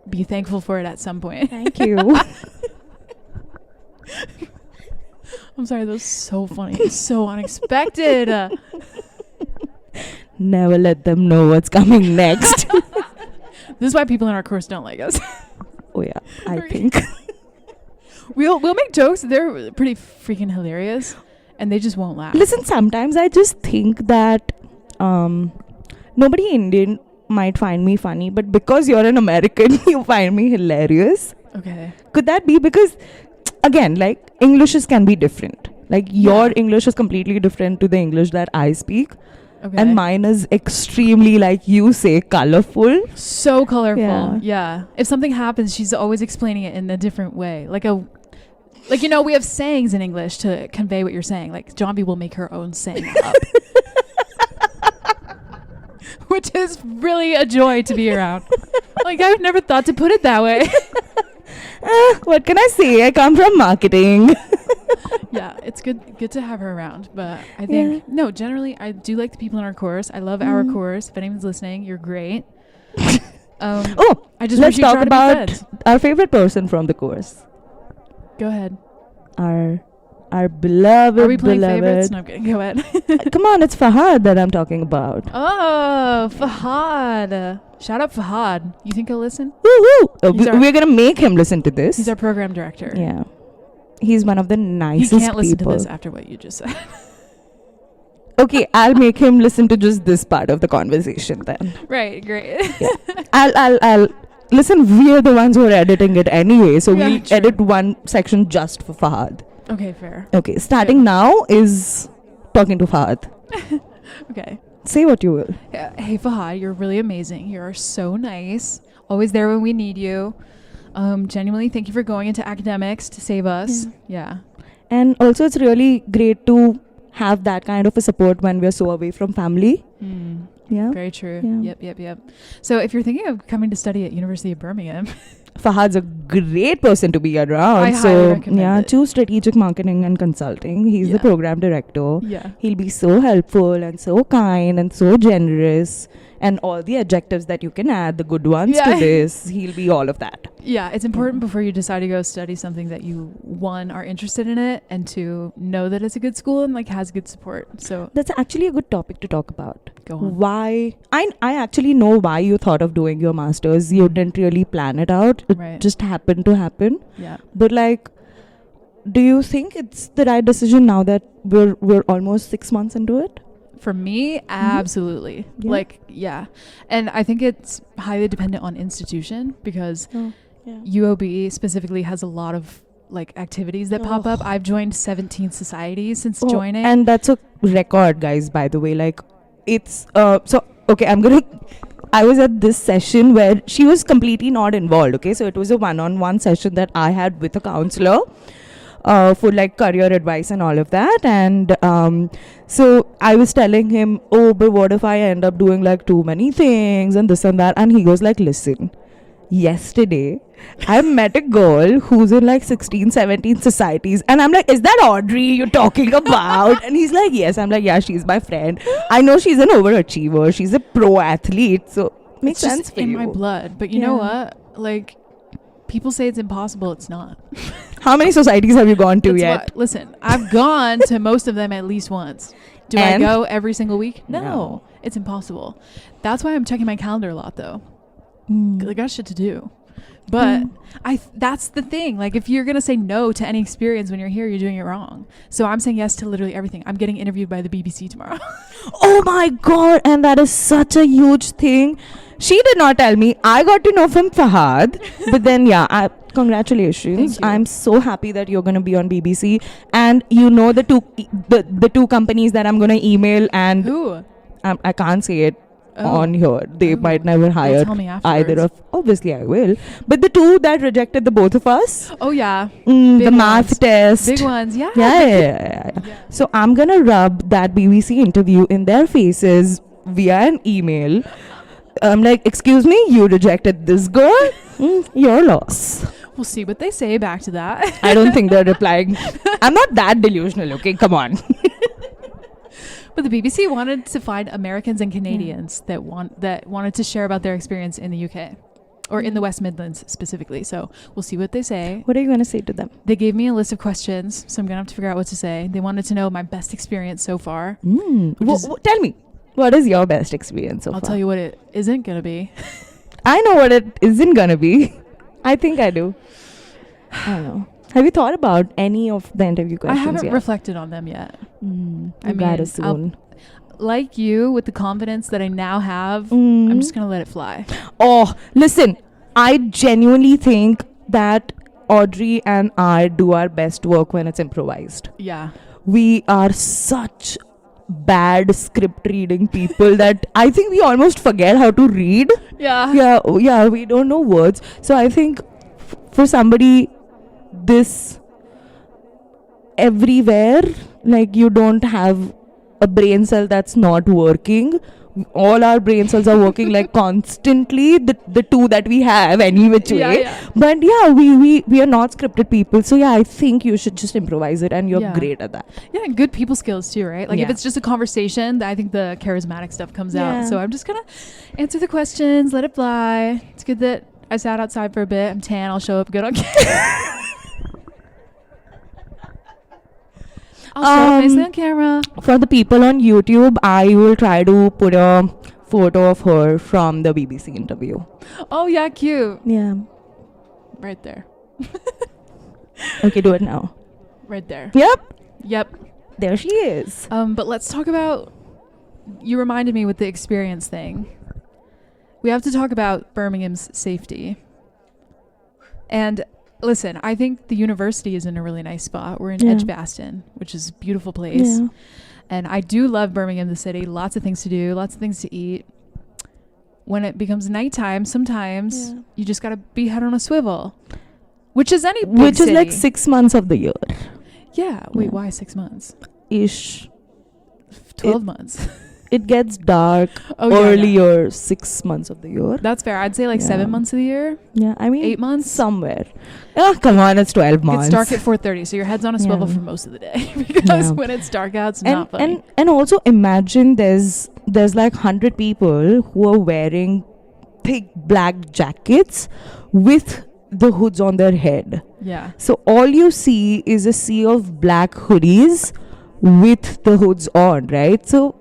be thankful for it at some point. Thank you. I'm sorry, that was so funny. So unexpected. Never let them know what's coming next. This is why people in our course don't like us. Oh yeah, I think. We'll make jokes. They're pretty freaking hilarious, and they just won't laugh. Listen, sometimes I just think that nobody Indian might find me funny, but because you're an American, you find me hilarious. Okay. Could that be because, again, like Englishes can be different. Like your English is completely different to the English that I speak. Okay. And mine is extremely, like you say, colorful. So colorful. Yeah. Yeah. If something happens, she's always explaining it in a different way. Like we have sayings in English to convey what you're saying. Like John B will make her own saying up. Which is really a joy to be around. Like I would never thought to put it that way. What can I say? I come from marketing. Yeah, it's good to have her around. But I think generally I do like the people in our course. I love our course. If anyone's listening, you're great. I just let's wish talk about our favorite person from the course. Go ahead. Our beloved. Are we playing beloved. favorites? No, I'm kidding. Go ahead. Come on, it's Fahad that I'm talking about. Oh, Fahad. Shout out Fahad. You think he'll listen? Woohoo! We're gonna make him listen to this. He's our program director. Yeah. He's one of the nicest people. He can't listen to this after what you just said. Okay, I'll make him listen to just this part of the conversation then. Right, great. Yeah. I'll listen, we're the ones who are editing it anyway, so we'll edit one section just for Fahad. Okay, fair. Okay, starting now is talking to Fahad. Okay. Say what you will. Hey Fahad, you're really amazing. You're so nice. Always there when we need you. Genuinely, thank you for going into academics to save us. Yeah. And also, it's really great to have that kind of a support when we're so away from family. Yeah. Very true. Yeah. Yep. So if you're thinking of coming to study at University of Birmingham, Fahad's a great person to be around. I highly recommend it. Choose strategic marketing and consulting. He's the program director. Yeah. He'll be so helpful and so kind and so generous. And all the adjectives that you can add, the good ones to this, he'll be all of that. Yeah, it's important before you decide to go study something that you, one, are interested in it, and two, know that it's a good school and like has good support. So that's actually a good topic to talk about. Go on. Why? I actually know why you thought of doing your master's. You didn't really plan it out. It just happened to happen. Yeah. But like, do you think it's the right decision now that we're almost 6 months into it? For me, absolutely. And I think it's highly dependent on institution because UOB specifically has a lot of like activities that pop up. I've joined 17 societies since joining. And that's a record, guys, by the way. Like it's I was at this session where she was completely not involved. Okay, so it was a one-on-one session that I had with a counselor. For like career advice and all of that, and so I was telling him, but what if I end up doing like too many things and this and that, and he goes like, listen, yesterday I met a girl who's in like 16, 17 societies, and I'm like, is that Audrey you're talking about? And he's like, yes. I'm like, yeah, she's my friend. I know she's an overachiever, she's a pro athlete, so makes it's sense just for in you. my blood. But you know what? Like, people say it's impossible. It's not. How many societies have you gone to That's yet? what- listen, I've gone to most of them at least once. Do And? I go every single week? No. No. It's impossible. That's why I'm checking my calendar a lot, though. 'Cause I got shit to do. But that's the thing. Like, if you're going to say no to any experience when you're here, you're doing it wrong. So I'm saying yes to literally everything. I'm getting interviewed by the BBC tomorrow. Oh my god, and that is such a huge thing. She did not tell me. I got to know from Fahad. But then, yeah, congratulations. Thank you. I'm so happy that you're going to be on BBC. And you know the two companies that I'm going to email, and Who? I can't say it Oh. on here. They Oh. might never hire tell me either afterwards. of. Obviously, I will. But the two that rejected the both of us, Oh, yeah. the Big math ones. test. Big ones. Yeah. Yeah. So I'm gonna rub that BBC interview in their faces via an email. I'm like, excuse me, you rejected this girl? Your loss. We'll see what they say back to that. I don't think they're replying. I'm not that delusional, okay? Come on. But the BBC wanted to find Americans and Canadians that wanted to share about their experience in the UK. Or in the West Midlands specifically. So we'll see what they say. What are you gonna say to them? They gave me a list of questions, so I'm going to have to figure out what to say. They wanted to know my best experience so far. Tell me, what is your best experience so I'll far? tell you what it isn't going to be. I know what it isn't gonna be. I think I do. I don't know. Have you thought about any of the interview I questions haven't yet? reflected on them yet. I gotta mean, soon. Like you, with the confidence that I now have, I'm just going to let it fly. Oh, listen, I genuinely think that Audrey and I do our best work when it's improvised. Yeah. We are such bad script reading people that I think we almost forget how to read. Yeah. Yeah, we don't know words. So I think for somebody this everywhere, like you don't have a brain cell that's not working. All our brain cells are working like constantly, the two that we have any which way. Yeah. But yeah, we are not scripted people, so yeah, I think you should just improvise it, and you're Yeah. great at that. Yeah, and good people skills too, right? Like if Yeah. it's just a conversation, I think the charismatic stuff comes Yeah. out. So I'm just gonna answer the questions, let it fly. It's good that I sat outside for a bit. I'm tan. I'll show up good on camera. I'll show up nicely on camera. For the people on YouTube, I will try to put a photo of her from the BBC interview. Oh yeah, cute. Yeah. Right there. Okay, do it now. Right there. Yep, there she is. But let's talk about. You reminded me with the experience thing. We have to talk about Birmingham's safety. And listen, I think the university is in a really nice spot. We're in Yeah. Edgbaston, which is a beautiful place. Yeah. And I do love Birmingham, the city. Lots of things to do, lots of things to eat. When it becomes nighttime, sometimes you just got to be head on a swivel, which is any big Which is city. like 6 months of the year. Yeah. Wait, Yeah. why 6 months? Ish. 12 months. It gets dark Oh, yeah, earlier 6 months of the year. That's fair. I'd say like Yeah. 7 months of the year. Yeah, I mean 8 months. somewhere. Oh, come on, it's 12 months. It's dark at 4:30, so your head's on a swivel Yeah. for most of the day because Yeah. when it's dark out, it's not funny. and also imagine there's like 100 people who are wearing thick black jackets with the hoods on their head. Yeah. So all you see is a sea of black hoodies with the hoods on, right? So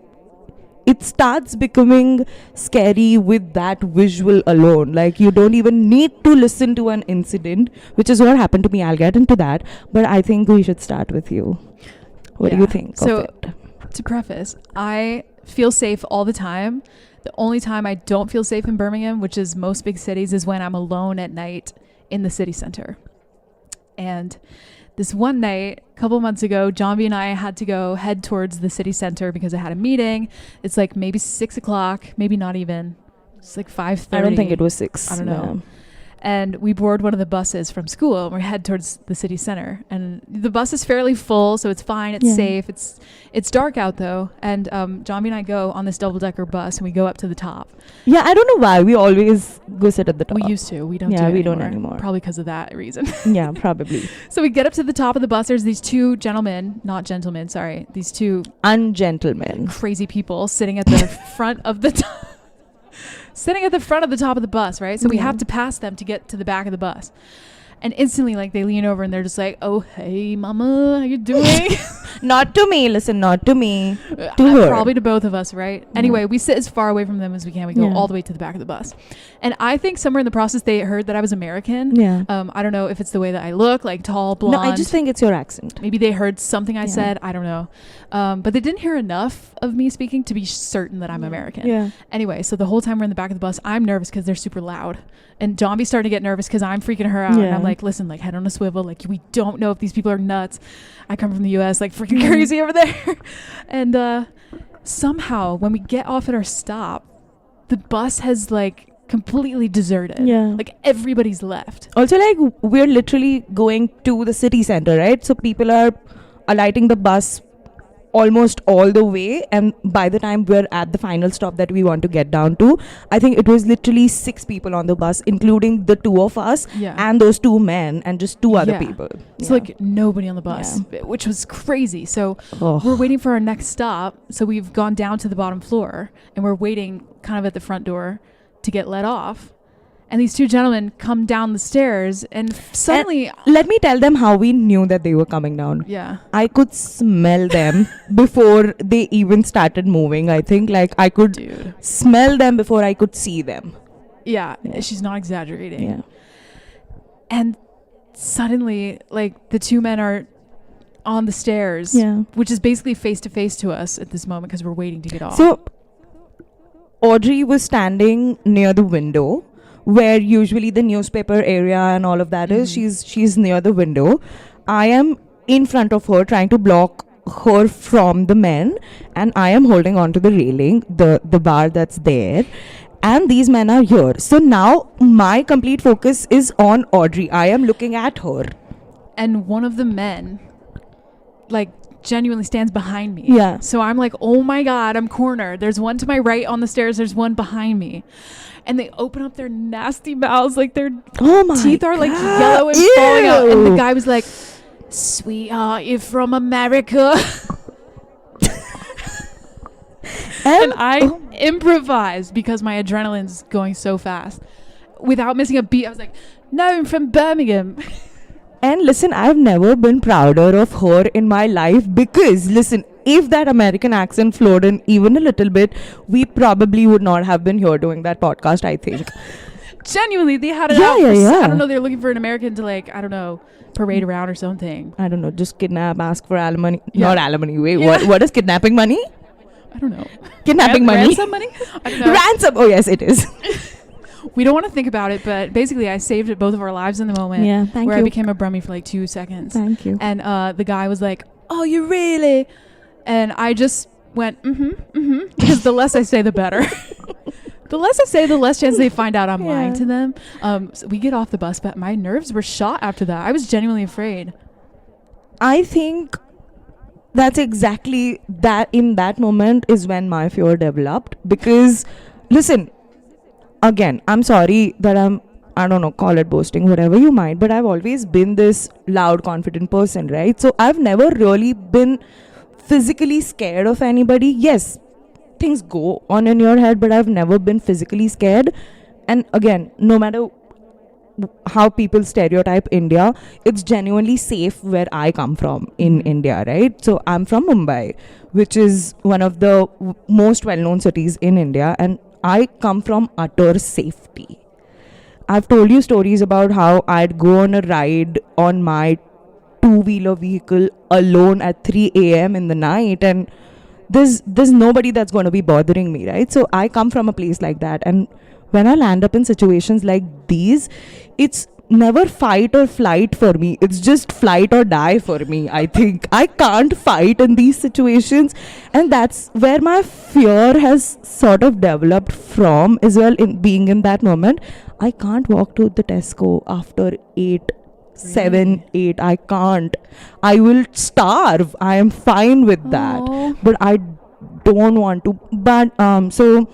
it starts becoming scary with that visual alone. Like you don't even need to listen to an incident, which is what happened to me. I'll get into that. But I think we should start with you. What do you Yeah. think So- of it? To preface, I feel safe all the time. The only time I don't feel safe in Birmingham, which is most big cities, is when I'm alone at night in the city center. And this one night, a couple months ago, Janhavi and I had to go head towards the city center because I had a meeting. It's like maybe 6 o'clock, maybe not even. It's like 5:30. I don't think it was 6. I don't know. And we board one of the buses from school and we head towards the city center. And the bus is fairly full, so it's fine. It's Yeah. safe. It's dark out though. And Janhavi and I go on this double-decker bus and we go up to the top. Yeah, I don't know why we always go sit at the top. We used to. We don't Yeah, do it we don't anymore. anymore. Probably because of that reason. Yeah, probably. So we get up to the top of the bus. There's these two gentlemen, not gentlemen, sorry. These two Ungentlemen. crazy people sitting at the front of the top. sitting at the front of the top of the bus, right? So we Yeah. have to pass them to get to the back of the bus. And instantly, like, they lean over and they're just like, "Oh, hey, mama, how you doing?" Not to me. Listen, not to me. To her. Probably to both of us, right? Yeah. Anyway, we sit as far away from them as we can. We go Yeah. all the way to the back of the bus. And I think somewhere in the process, they heard that I was American. Yeah. I don't know if it's the way that I look, like tall, blonde. No, I just think it's your accent. Maybe they heard something I Yeah. said. I don't know. But they didn't hear enough of me speaking to be certain that I'm American. Yeah. Anyway, so the whole time we're in the back of the bus, I'm nervous because they're super loud. And Johnby's starting to get nervous because I'm freaking her out. And Yeah. I'm like, listen, like, head on a swivel. Like, we don't know if these people are nuts. I come from the U.S., like, freaking crazy over there. And somehow, when we get off at our stop, the bus has, like, completely deserted. Yeah. Like, everybody's left. Also, like, we're literally going to the city center, right? So people are alighting the bus almost all the way, and by the time we're at the final stop that we want to get down to, I think it was literally 6 people on the bus, including the 2 of us Yeah. and those 2 men and just 2 other Yeah. people. So, like, nobody on the bus, which was crazy. So Oh. we're waiting for our next stop. So we've gone down to the bottom floor, and we're waiting kind of at the front door to get let off. And these 2 gentlemen come down the stairs, and suddenly, Let me tell them how we knew that they were coming down. yeah, I could smell them before they even started moving. I think, like, I could dude, smell them before I could see them. yeah, Yeah. she's not exaggerating. Yeah. And suddenly, like, the 2 men are on the stairs, Yeah. which is basically face to face to us at this moment because we're waiting to get off. So Audrey was standing near the window where usually the newspaper area and all of that is. She's near the window. I am in front of her trying to block her from the men, and I am holding on to the railing, the bar that's there. And these men are here. So now my complete focus is on Audrey. I am looking at her. And one of the men, like, genuinely stands behind me. Yeah. So I'm like, oh my God, I'm cornered. There's one to my right on the stairs. There's one behind me. And they open up their nasty mouths. Like, their Oh my teeth are, like, God. yellow and falling out. And the Ew. guy was like, sweetheart, you're from America. And I improvised because my adrenaline's going so fast. Without missing a beat, I was like, no, I'm from Birmingham. And listen, I've never been prouder of her in my life because, listen, if that American accent flowed in even a little bit, we probably would not have been here doing that podcast, I think. Genuinely, they had it Yeah, out. yeah, yeah. I don't know. They're looking for an American to, like, I don't know, parade around or something. I don't know, just kidnap, ask for alimony. Yeah. Not alimony, wait, Yeah. what is kidnapping money? I don't know. Kidnapping money? Ransom money? I don't know. Ransom! Oh, yes, it is. We don't want to think about it, but basically, I saved both of our lives in the moment. Yeah, thank where you. I became a brummie for like 2 seconds. Thank you. And the guy was like, "Oh, you really?" And I just went, because the less I say, the better. The less I say, the less chance they find out I'm lying Yeah. to them. So we get off the bus, but my nerves were shot after that. I was genuinely afraid. I think that's exactly that. In that moment is when my fear developed because, listen, again, I'm sorry that I don't know, call it boasting, whatever you might, but I've always been this loud, confident person, right? So I've never really been physically scared of anybody. Yes, things go on in your head, but I've never been physically scared. And again, no matter how people stereotype India, it's genuinely safe where I come from in India, right? So I'm from Mumbai, which is one of the most well-known cities in India, and I come from utter safety. I've told you stories about how I'd go on a ride on my two-wheeler vehicle alone at 3 a.m. in the night, and there's nobody that's going to be bothering me, right? So I come from a place like that, and when I land up in situations like these, it's never fight or flight for me. It's just flight or die for me. I think I can't fight in these situations, and that's where my fear has sort of developed from as well. In being in that moment, I can't walk to the Tesco after 7, 8. I can't. I will starve. I am fine with that, Aw. but I don't want to. But so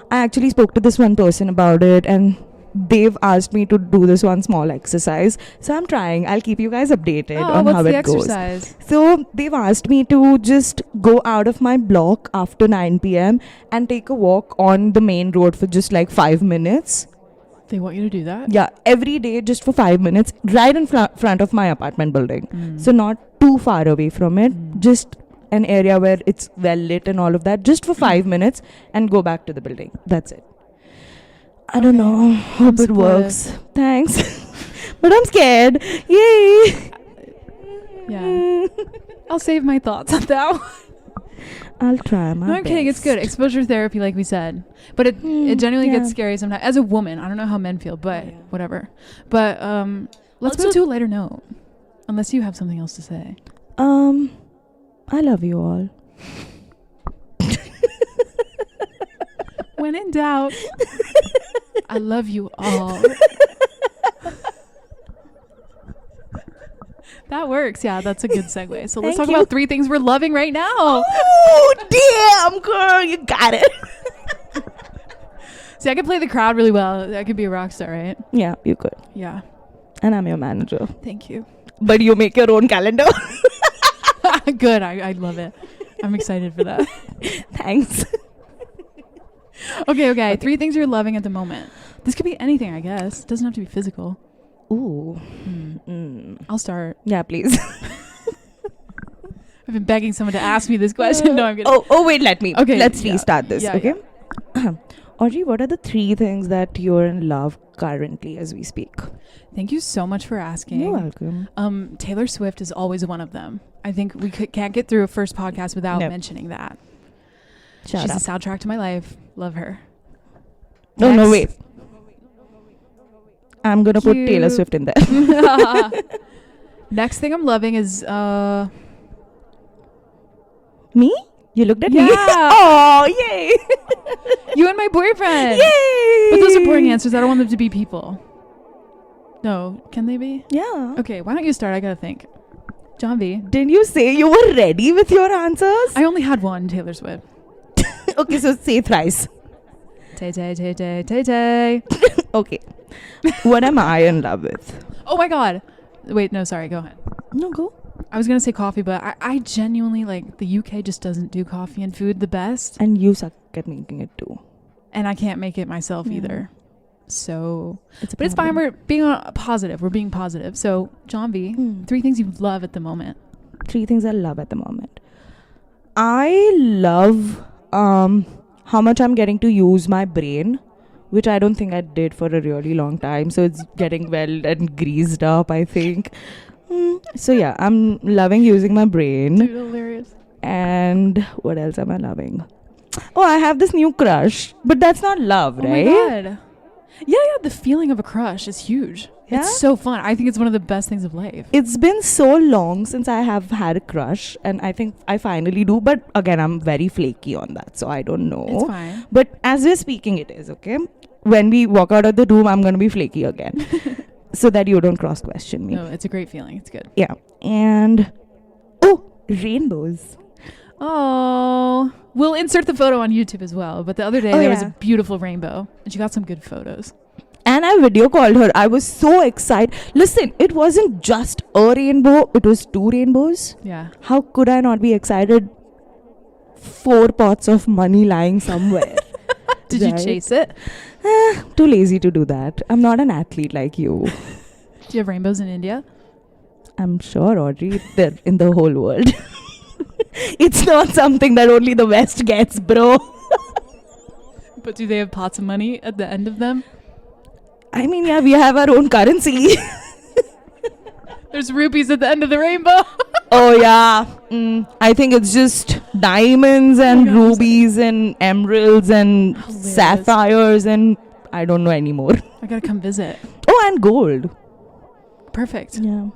I actually spoke to this one person about it, and they've asked me to do this one small exercise. So I'm trying. I'll keep you guys updated on what's how the it exercise? goes. So they've asked me to just go out of my block after 9 p.m. and take a walk on the main road for just like 5 minutes. They want you to do that? Yeah, every day just for 5 minutes, right in front of my apartment building. So not too far away from it, just an area where it's well lit and all of that, just for 5 minutes, and go back to the building. That's it. I don't know. Hope it works. Thanks. But I'm scared. Yay. Yeah. I'll save my thoughts on that one. I'll try my No, I'm kidding. It's good. Exposure therapy, like we said. But it genuinely gets scary sometimes. As a woman, I don't know how men feel, but whatever. But let's move to a lighter note. Unless you have something else to say. I love you all. When in doubt, I love you all. That works. Yeah, that's a good segue. So let's talk about 3 things we're loving right now. Oh, damn, girl. You got it. See, I could play the crowd really well. I could be a rock star, right? Yeah, you could. Yeah. And I'm your manager. Thank you. But you make your own calendar. Good. I love it. I'm excited for that. Thanks. Okay. 3 things you're loving at the moment. This could be anything, I guess. It doesn't have to be physical. Ooh. I'll start. Yeah, please. I've been begging someone to ask me this question. No, I'm kidding. Oh, wait, let me. Okay. Let's restart this, Yeah, okay? Audrey, what are the 3 things that you're in love currently as we speak? Thank you so much for asking. You're welcome. Taylor Swift is always one of them. I think we can't get through a first podcast without mentioning that. She's Shut up. the soundtrack to my life. Love her. No, wait. I'm going to put Taylor Swift in there. Next thing I'm loving is... Me? You looked at me? Yeah. Oh, yay. You and my boyfriend. Yay. But those are boring answers. I don't want them to be people. No. Can they be? Yeah. Okay, why don't you start? I gotta think. Janhavi. Didn't you say you were ready with your answers? I only had one, Taylor Swift. Okay, so say thrice. Tay Tay, Tay Tay, Tay Tay. Okay. What am I in love with? Oh my god. Wait, no, sorry. Go ahead. No, go. I was going to say coffee, but I genuinely, like, the UK just doesn't do coffee and food the best. And you suck at making it too. And I can't make it myself either. So, It's fine. We're being positive. We're being positive. So, Janhavi, 3 things you love at the moment. 3 things I love at the moment. I love how much I'm getting to use my brain, which I don't think I did for a really long time. So it's getting well and greased up, I think. So yeah, I'm loving using my brain. Dude, hilarious. And what else am I loving? Oh, I have this new crush, but that's not love, right? Oh my god. Yeah, the feeling of a crush is huge. Yeah? It's so fun. I think it's one of the best things of life. It's been so long since I have had a crush, and I think I finally do. But again, I'm very flaky on that, so I don't know. It's fine. But as we're speaking, it is, okay? When we walk out of the room, I'm going to be flaky again. So that you don't cross-question me. No, it's a great feeling. It's good. Yeah. And, oh, rainbows. Oh, we'll insert the photo on YouTube as well. But the other day, there was a beautiful rainbow, and she got some good photos. And I video called her. I was so excited. Listen, it wasn't just a rainbow. It was 2 rainbows. Yeah. How could I not be excited? 4 pots of money lying somewhere. Did you chase it? Too lazy to do that. I'm not an athlete like you. Do you have rainbows in India? I'm sure, Audrey. They're in the whole world. It's not something that only the West gets, bro. But do they have pots of money at the end of them? I mean, yeah, we have our own currency. There's rupees at the end of the rainbow. Oh, yeah. I think it's just diamonds and rubies and emeralds and sapphires and I don't know anymore. I gotta come visit. Oh, and gold. Perfect. Yeah.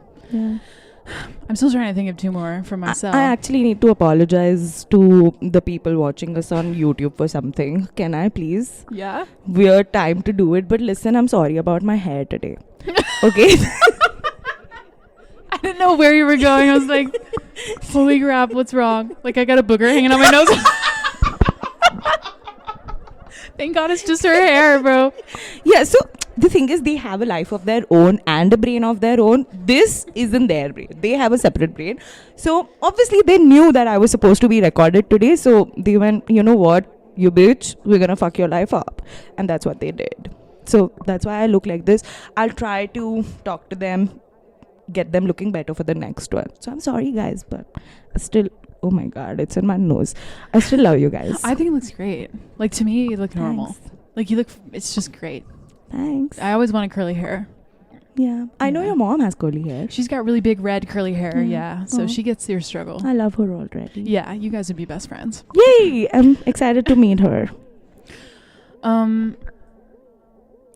I'm still trying to think of 2 more for myself. I actually need to apologize to the people watching us on YouTube for something. Can I please? Yeah? Weird time to do it. But listen, I'm sorry about my hair today. Okay? I didn't know where you were going. I was like, holy crap, what's wrong? Like, I got a booger hanging on my nose. Thank God it's just her hair, bro. Yeah, so the thing is, they have a life of their own and a brain of their own. This isn't their brain. They have a separate brain. So obviously they knew that I was supposed to be recorded today. So they went, you know what, you bitch, we're gonna fuck your life up. And that's what they did. So that's why I look like this. I'll try to talk to them, get them looking better for the next one. So I'm sorry, guys, but still, oh my god, it's in my nose. I still love you guys. I think it looks great. Like, to me, you look normal. Thanks. Like, you look, it's just great. Thanks. I always wanted curly hair. Yeah. I know Yeah. your mom has curly hair. She's got really big red curly hair. Yeah. Yeah. So Oh. she gets your struggle. I love her already. Yeah. You guys would be best friends. Yay! I'm excited to meet her.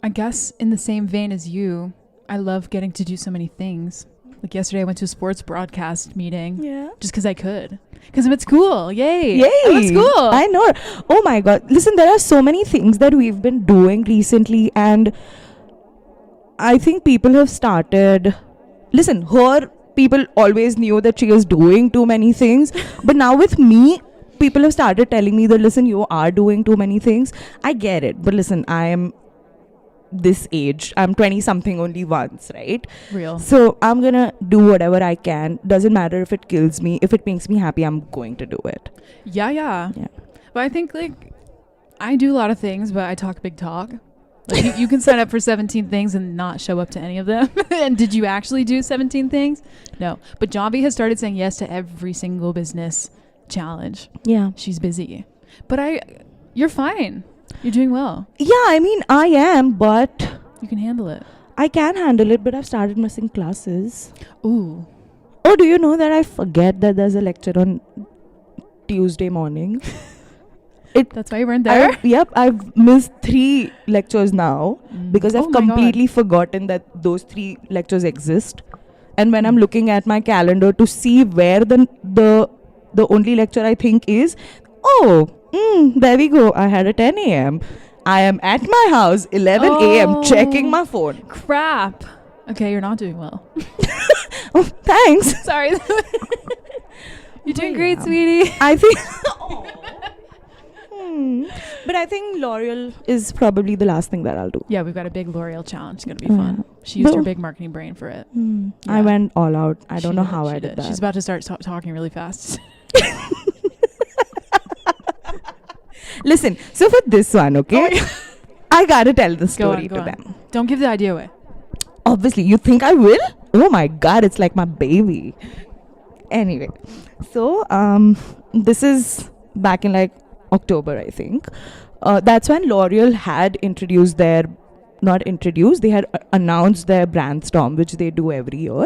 I guess in the same vein as you, I love getting to do so many things. Like yesterday, I went to a sports broadcast meeting Yeah. just because I could. Because I'm at school. Yay. Yay! I'm at school. I know. Oh my god. Listen, there are so many things that we've been doing recently, and I think people have started. Listen, her people always knew that she was doing too many things, but now with me, people have started telling me that, listen, you are doing too many things. I get it, but listen, I am this age. I'm 20 something only once, right? Real. So I'm gonna do whatever I can. Doesn't matter if it kills me. If it makes me happy, I'm going to do it. Yeah. Yeah. But I think, like, I do a lot of things, but I talk big talk. Like, you can sign up for 17 things and not show up to any of them. And did you actually do 17 things? No. But Janhavi has started saying yes to every single business challenge. Yeah. She's busy. But you're fine. You're doing well. Yeah, I mean, I am, but You can handle it. I can handle it, but I've started missing classes. Ooh. Oh, do you know that I forget that there's a lecture on Tuesday morning? That's why you weren't there? I've missed 3 lectures now because I've Oh my God. completely forgotten that those 3 lectures exist. And when I'm looking at my calendar to see where the only lecture I think is, there we go. I had a 10 a.m. I am at my house 11 a.m. Oh. checking my phone. Crap. Okay, you're not doing well. Oh, thanks. Sorry. You're doing Oh, great, yeah. sweetie. I think. But I think L'Oreal is probably the last thing that I'll do. Yeah, we've got a big L'Oreal challenge. It's going to be Yeah. fun. She used her But- big marketing brain for it. I Yeah. went all out. I don't She know did, how she I did that. She's about to start talking really fast. Listen, so for this one, okay, I gotta tell the story go to on. them. Don't give the idea away. Obviously, you think I will? Oh my god, it's like my baby. Anyway, so this is back in like October, I think. That's when L'Oreal had introduced their, not introduced, they had announced their brand storm, which they do every year.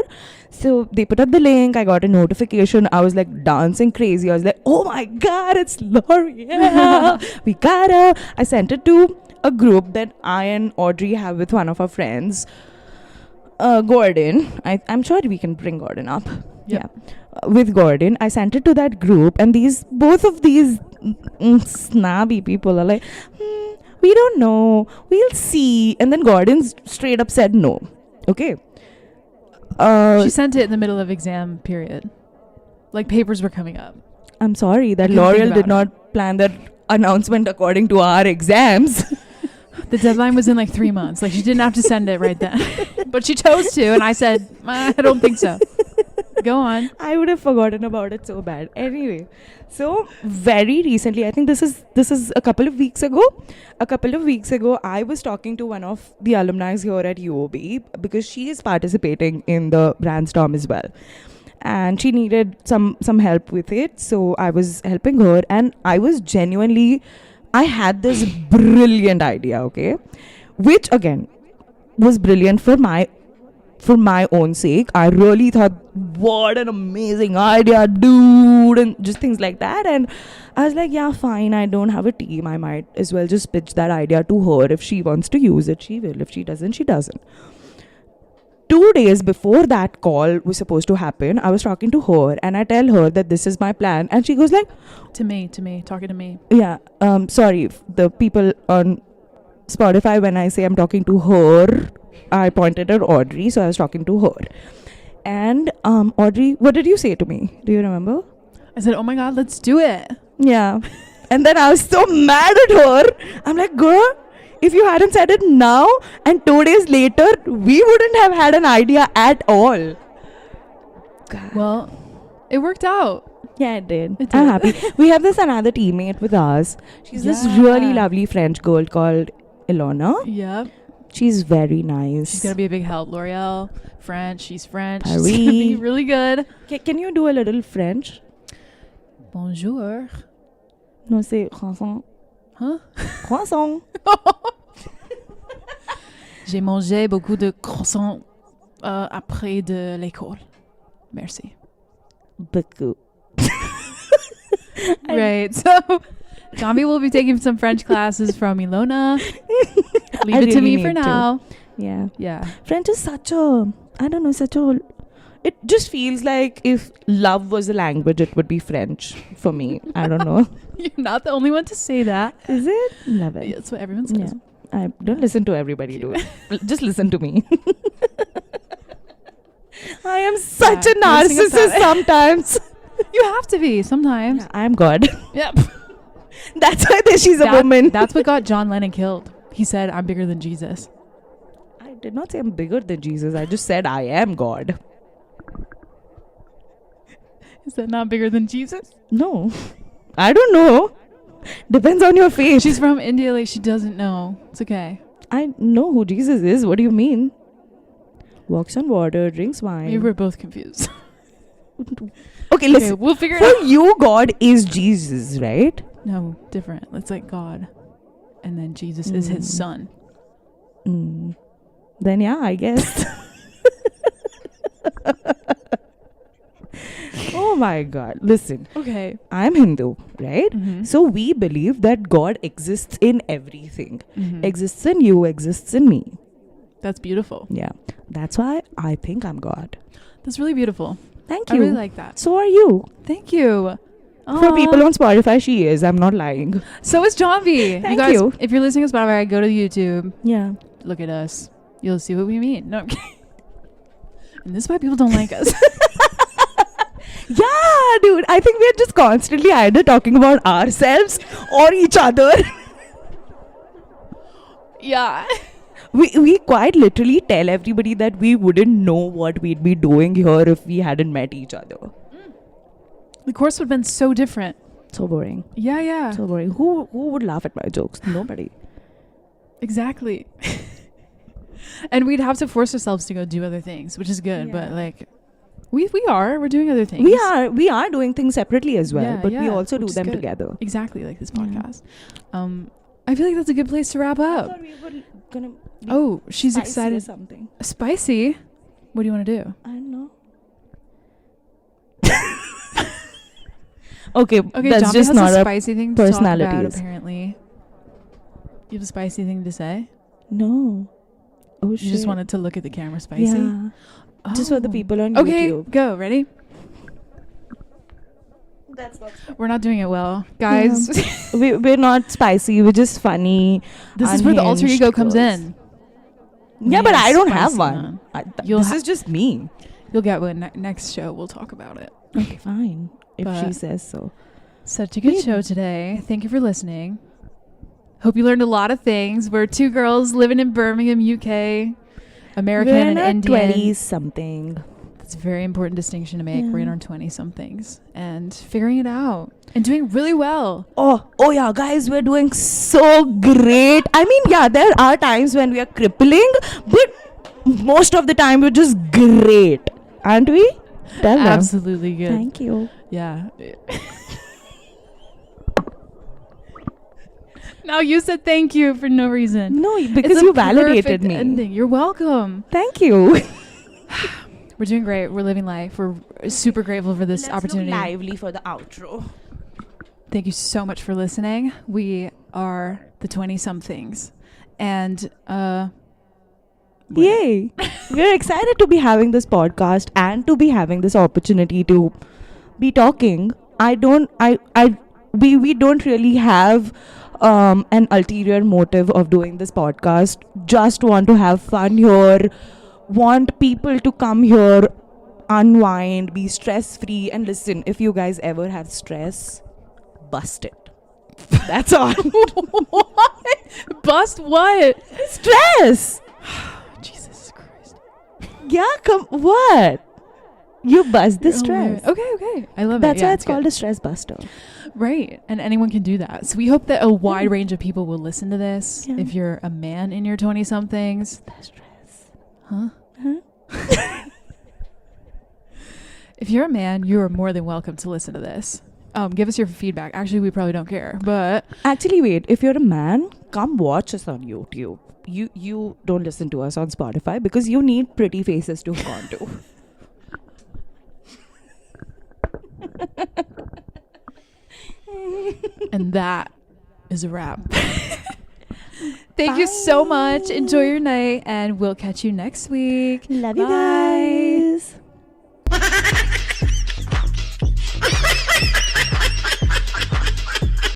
So they put up the link, I got a notification, I was like dancing crazy. I was like, oh my god, it's L'Oreal. We gotta. I sent it to a group that I and Audrey have with one of our friends. Gordon, I'm sure we can bring Gordon up. Yep. Yeah. With Gordon, I sent it to that group, and both of these snobby people are like, we don't know, we'll see. And then Gordon straight up said no. Okay. She sent it in the middle of exam period. Like, papers were coming up. I'm sorry that I couldn't think L'Oreal did about not plan that announcement according to our exams. The deadline was in like 3 months. Like, she didn't have to send it right then. But she chose to, and I said, I don't think so. Go on. I would have forgotten about it so bad. Anyway, so very recently, I think this is a couple of weeks ago. I was talking to one of the alumni here at UOB because she is participating in the Brandstorm as well. And she needed some help with it. So I was helping her, and I had this brilliant idea, okay? Which again was brilliant for my own sake. I really thought, what an amazing idea, dude, and just things like that. And I was like, yeah, fine, I don't have a team. I might as well just pitch that idea to her. If she wants to use it, she will. If she doesn't, she doesn't. 2 days before that call was supposed to happen, I was talking to her and I tell her that this is my plan. And she goes like, To me, talking to me. yeah, sorry, the people on Spotify, when I say I'm talking to her, I pointed at Audrey, so I was talking to her. And Audrey, what did you say to me? Do you remember? I said, oh my God, let's do it. Yeah. And then I was so mad at her. I'm like, girl, If you hadn't said it now and 2 days later, we wouldn't have had an idea at all. God. Well, it worked out. Yeah, it did. It I'm did. happy. We have this another teammate with us. She's this really Yeah. lovely French girl called Ilona. Yep. She's very nice. She's gonna be a big help. L'Oreal, French. She's French. Paris. She's gonna be really good. Can you do a little French? Bonjour. No, say croissant. Huh? Croissant. J'ai mangé beaucoup de croissants après de l'école. Merci. Beaucoup. Right. So, Jambi will be taking some French classes from Ilona. Leave I it to really me need for to. now. Yeah. Yeah. French is such a, I don't know, such a, it just feels like if love was a language, it would be French for me. I don't know. You're not the only one to say that. Is it? Love it. Yeah, that's what everyone says. Yeah. I don't listen to everybody, dude. Just listen to me. I am such a Yeah, you're narcissist sympathetic. sometimes. You have to be sometimes. Yeah, I'm God. Yep. That's why she's a That- woman. That's what got John Lennon killed. He said, "I'm bigger than Jesus." I did not say I'm bigger than Jesus. I just said I am God. Is that not bigger than Jesus? No. I don't know. Depends on your faith. She's from India. Like she doesn't know. It's okay. I know who Jesus is. What do you mean? Walks on water, drinks wine. Maybe we're both confused. Okay, listen. Okay, we'll figure it For out. you, God is Jesus, right? No, different. It's like God, and then Jesus is his son. Mm. Then yeah, I guess. Oh my God. Listen, Okay. I'm Hindu, right? Mm-hmm. So we believe that God exists in everything. Mhm. Exists in you, exists in me. That's beautiful. Yeah. That's why I think I'm God. That's really beautiful. Thank I you. really like that. So are you. Thank you. For people on Spotify, she is. I'm not lying. So is Janhavi. Thank you guys, you. if you're listening to Spotify, go to YouTube. Yeah. Look at us. You'll see what we mean. No, I'm kidding. And this is why people don't like us. Yeah, dude. I think we're just constantly either talking about ourselves or each other. Yeah. We quite literally tell everybody that we wouldn't know what we'd be doing here if we hadn't met each other. The course would have been so different. So boring. Yeah, yeah. So boring. Who would laugh at my jokes? Nobody. Exactly. And we'd have to force ourselves to go do other things, which is good. But Yeah. like, we're doing other things. We are doing things separately as well, Yeah, but we yeah, also do which is them good. together. Exactly, like this Yeah. podcast. I feel like that's a good place to wrap up. we were gonna Oh, she's spicy or excited. something. Spicy? What do you want to do? I don't know. Okay, Okay, that's Jambi just has not a a spicy thing to talk about, personalities. apparently. You have a spicy thing to say? no. Oh shit. You just wanted to look at the camera spicy? Yeah. Just for the Oh. people on Okay, YouTube. go. Ready? That's not We're not doing it well. Guys, we're not spicy. We're just funny. this is where the alter unhinged ego comes girls. in. Yeah, but I don't have Spicy, one. You'll This ha- is just me. You'll get one. Next show, we'll talk about it. Okay, fine. If But- she says so. Such a good Maybe. show today. Thank you for listening. Hope you learned a lot of things. We're two girls living in Birmingham, UK. American We're in and our Indian. 20s something. That's a very important distinction to make. Yeah. We're in our 20-somethings and figuring it out and doing really well. Oh yeah, guys, we're doing so great. I mean, yeah, there are times when we are crippling, but most of the time we're just great, aren't we? Tell them. Absolutely good. Thank you. Yeah. Now you said thank you for no reason. No, It's because a you validated perfect me. ending. You're welcome. Thank you. We're doing great. We're living life. We're super grateful for this opportunity. lively for the outro. Thank you so much for listening. We are the 20-somethings. And Yay. We're excited to be having this podcast and to be having this opportunity to be talking. We don't really have an ulterior motive of doing this podcast. Just want to have fun here. Want people to come here, unwind, be stress free, and listen. If you guys ever have stress, bust it. That's all. Bust what? Stress. Jesus Christ. Yeah, what? You bust the stress. Okay. I love it. That's Yeah, why it's good. called a stress buster. Right. And anyone can do that. So we hope that a wide range of people will listen to this. Yeah. If you're a man in your 20-somethings. The stress. Huh? Huh? If you're a man, you are more than welcome to listen to this. Give us your feedback. Actually, we probably don't care. But Actually, wait. If you're a man, come watch us on YouTube. You don't listen to us on Spotify because you need pretty faces to go on to. and that is a wrap. Thank you so much. Enjoy your night, and we'll catch you next week. Love you Bye. guys.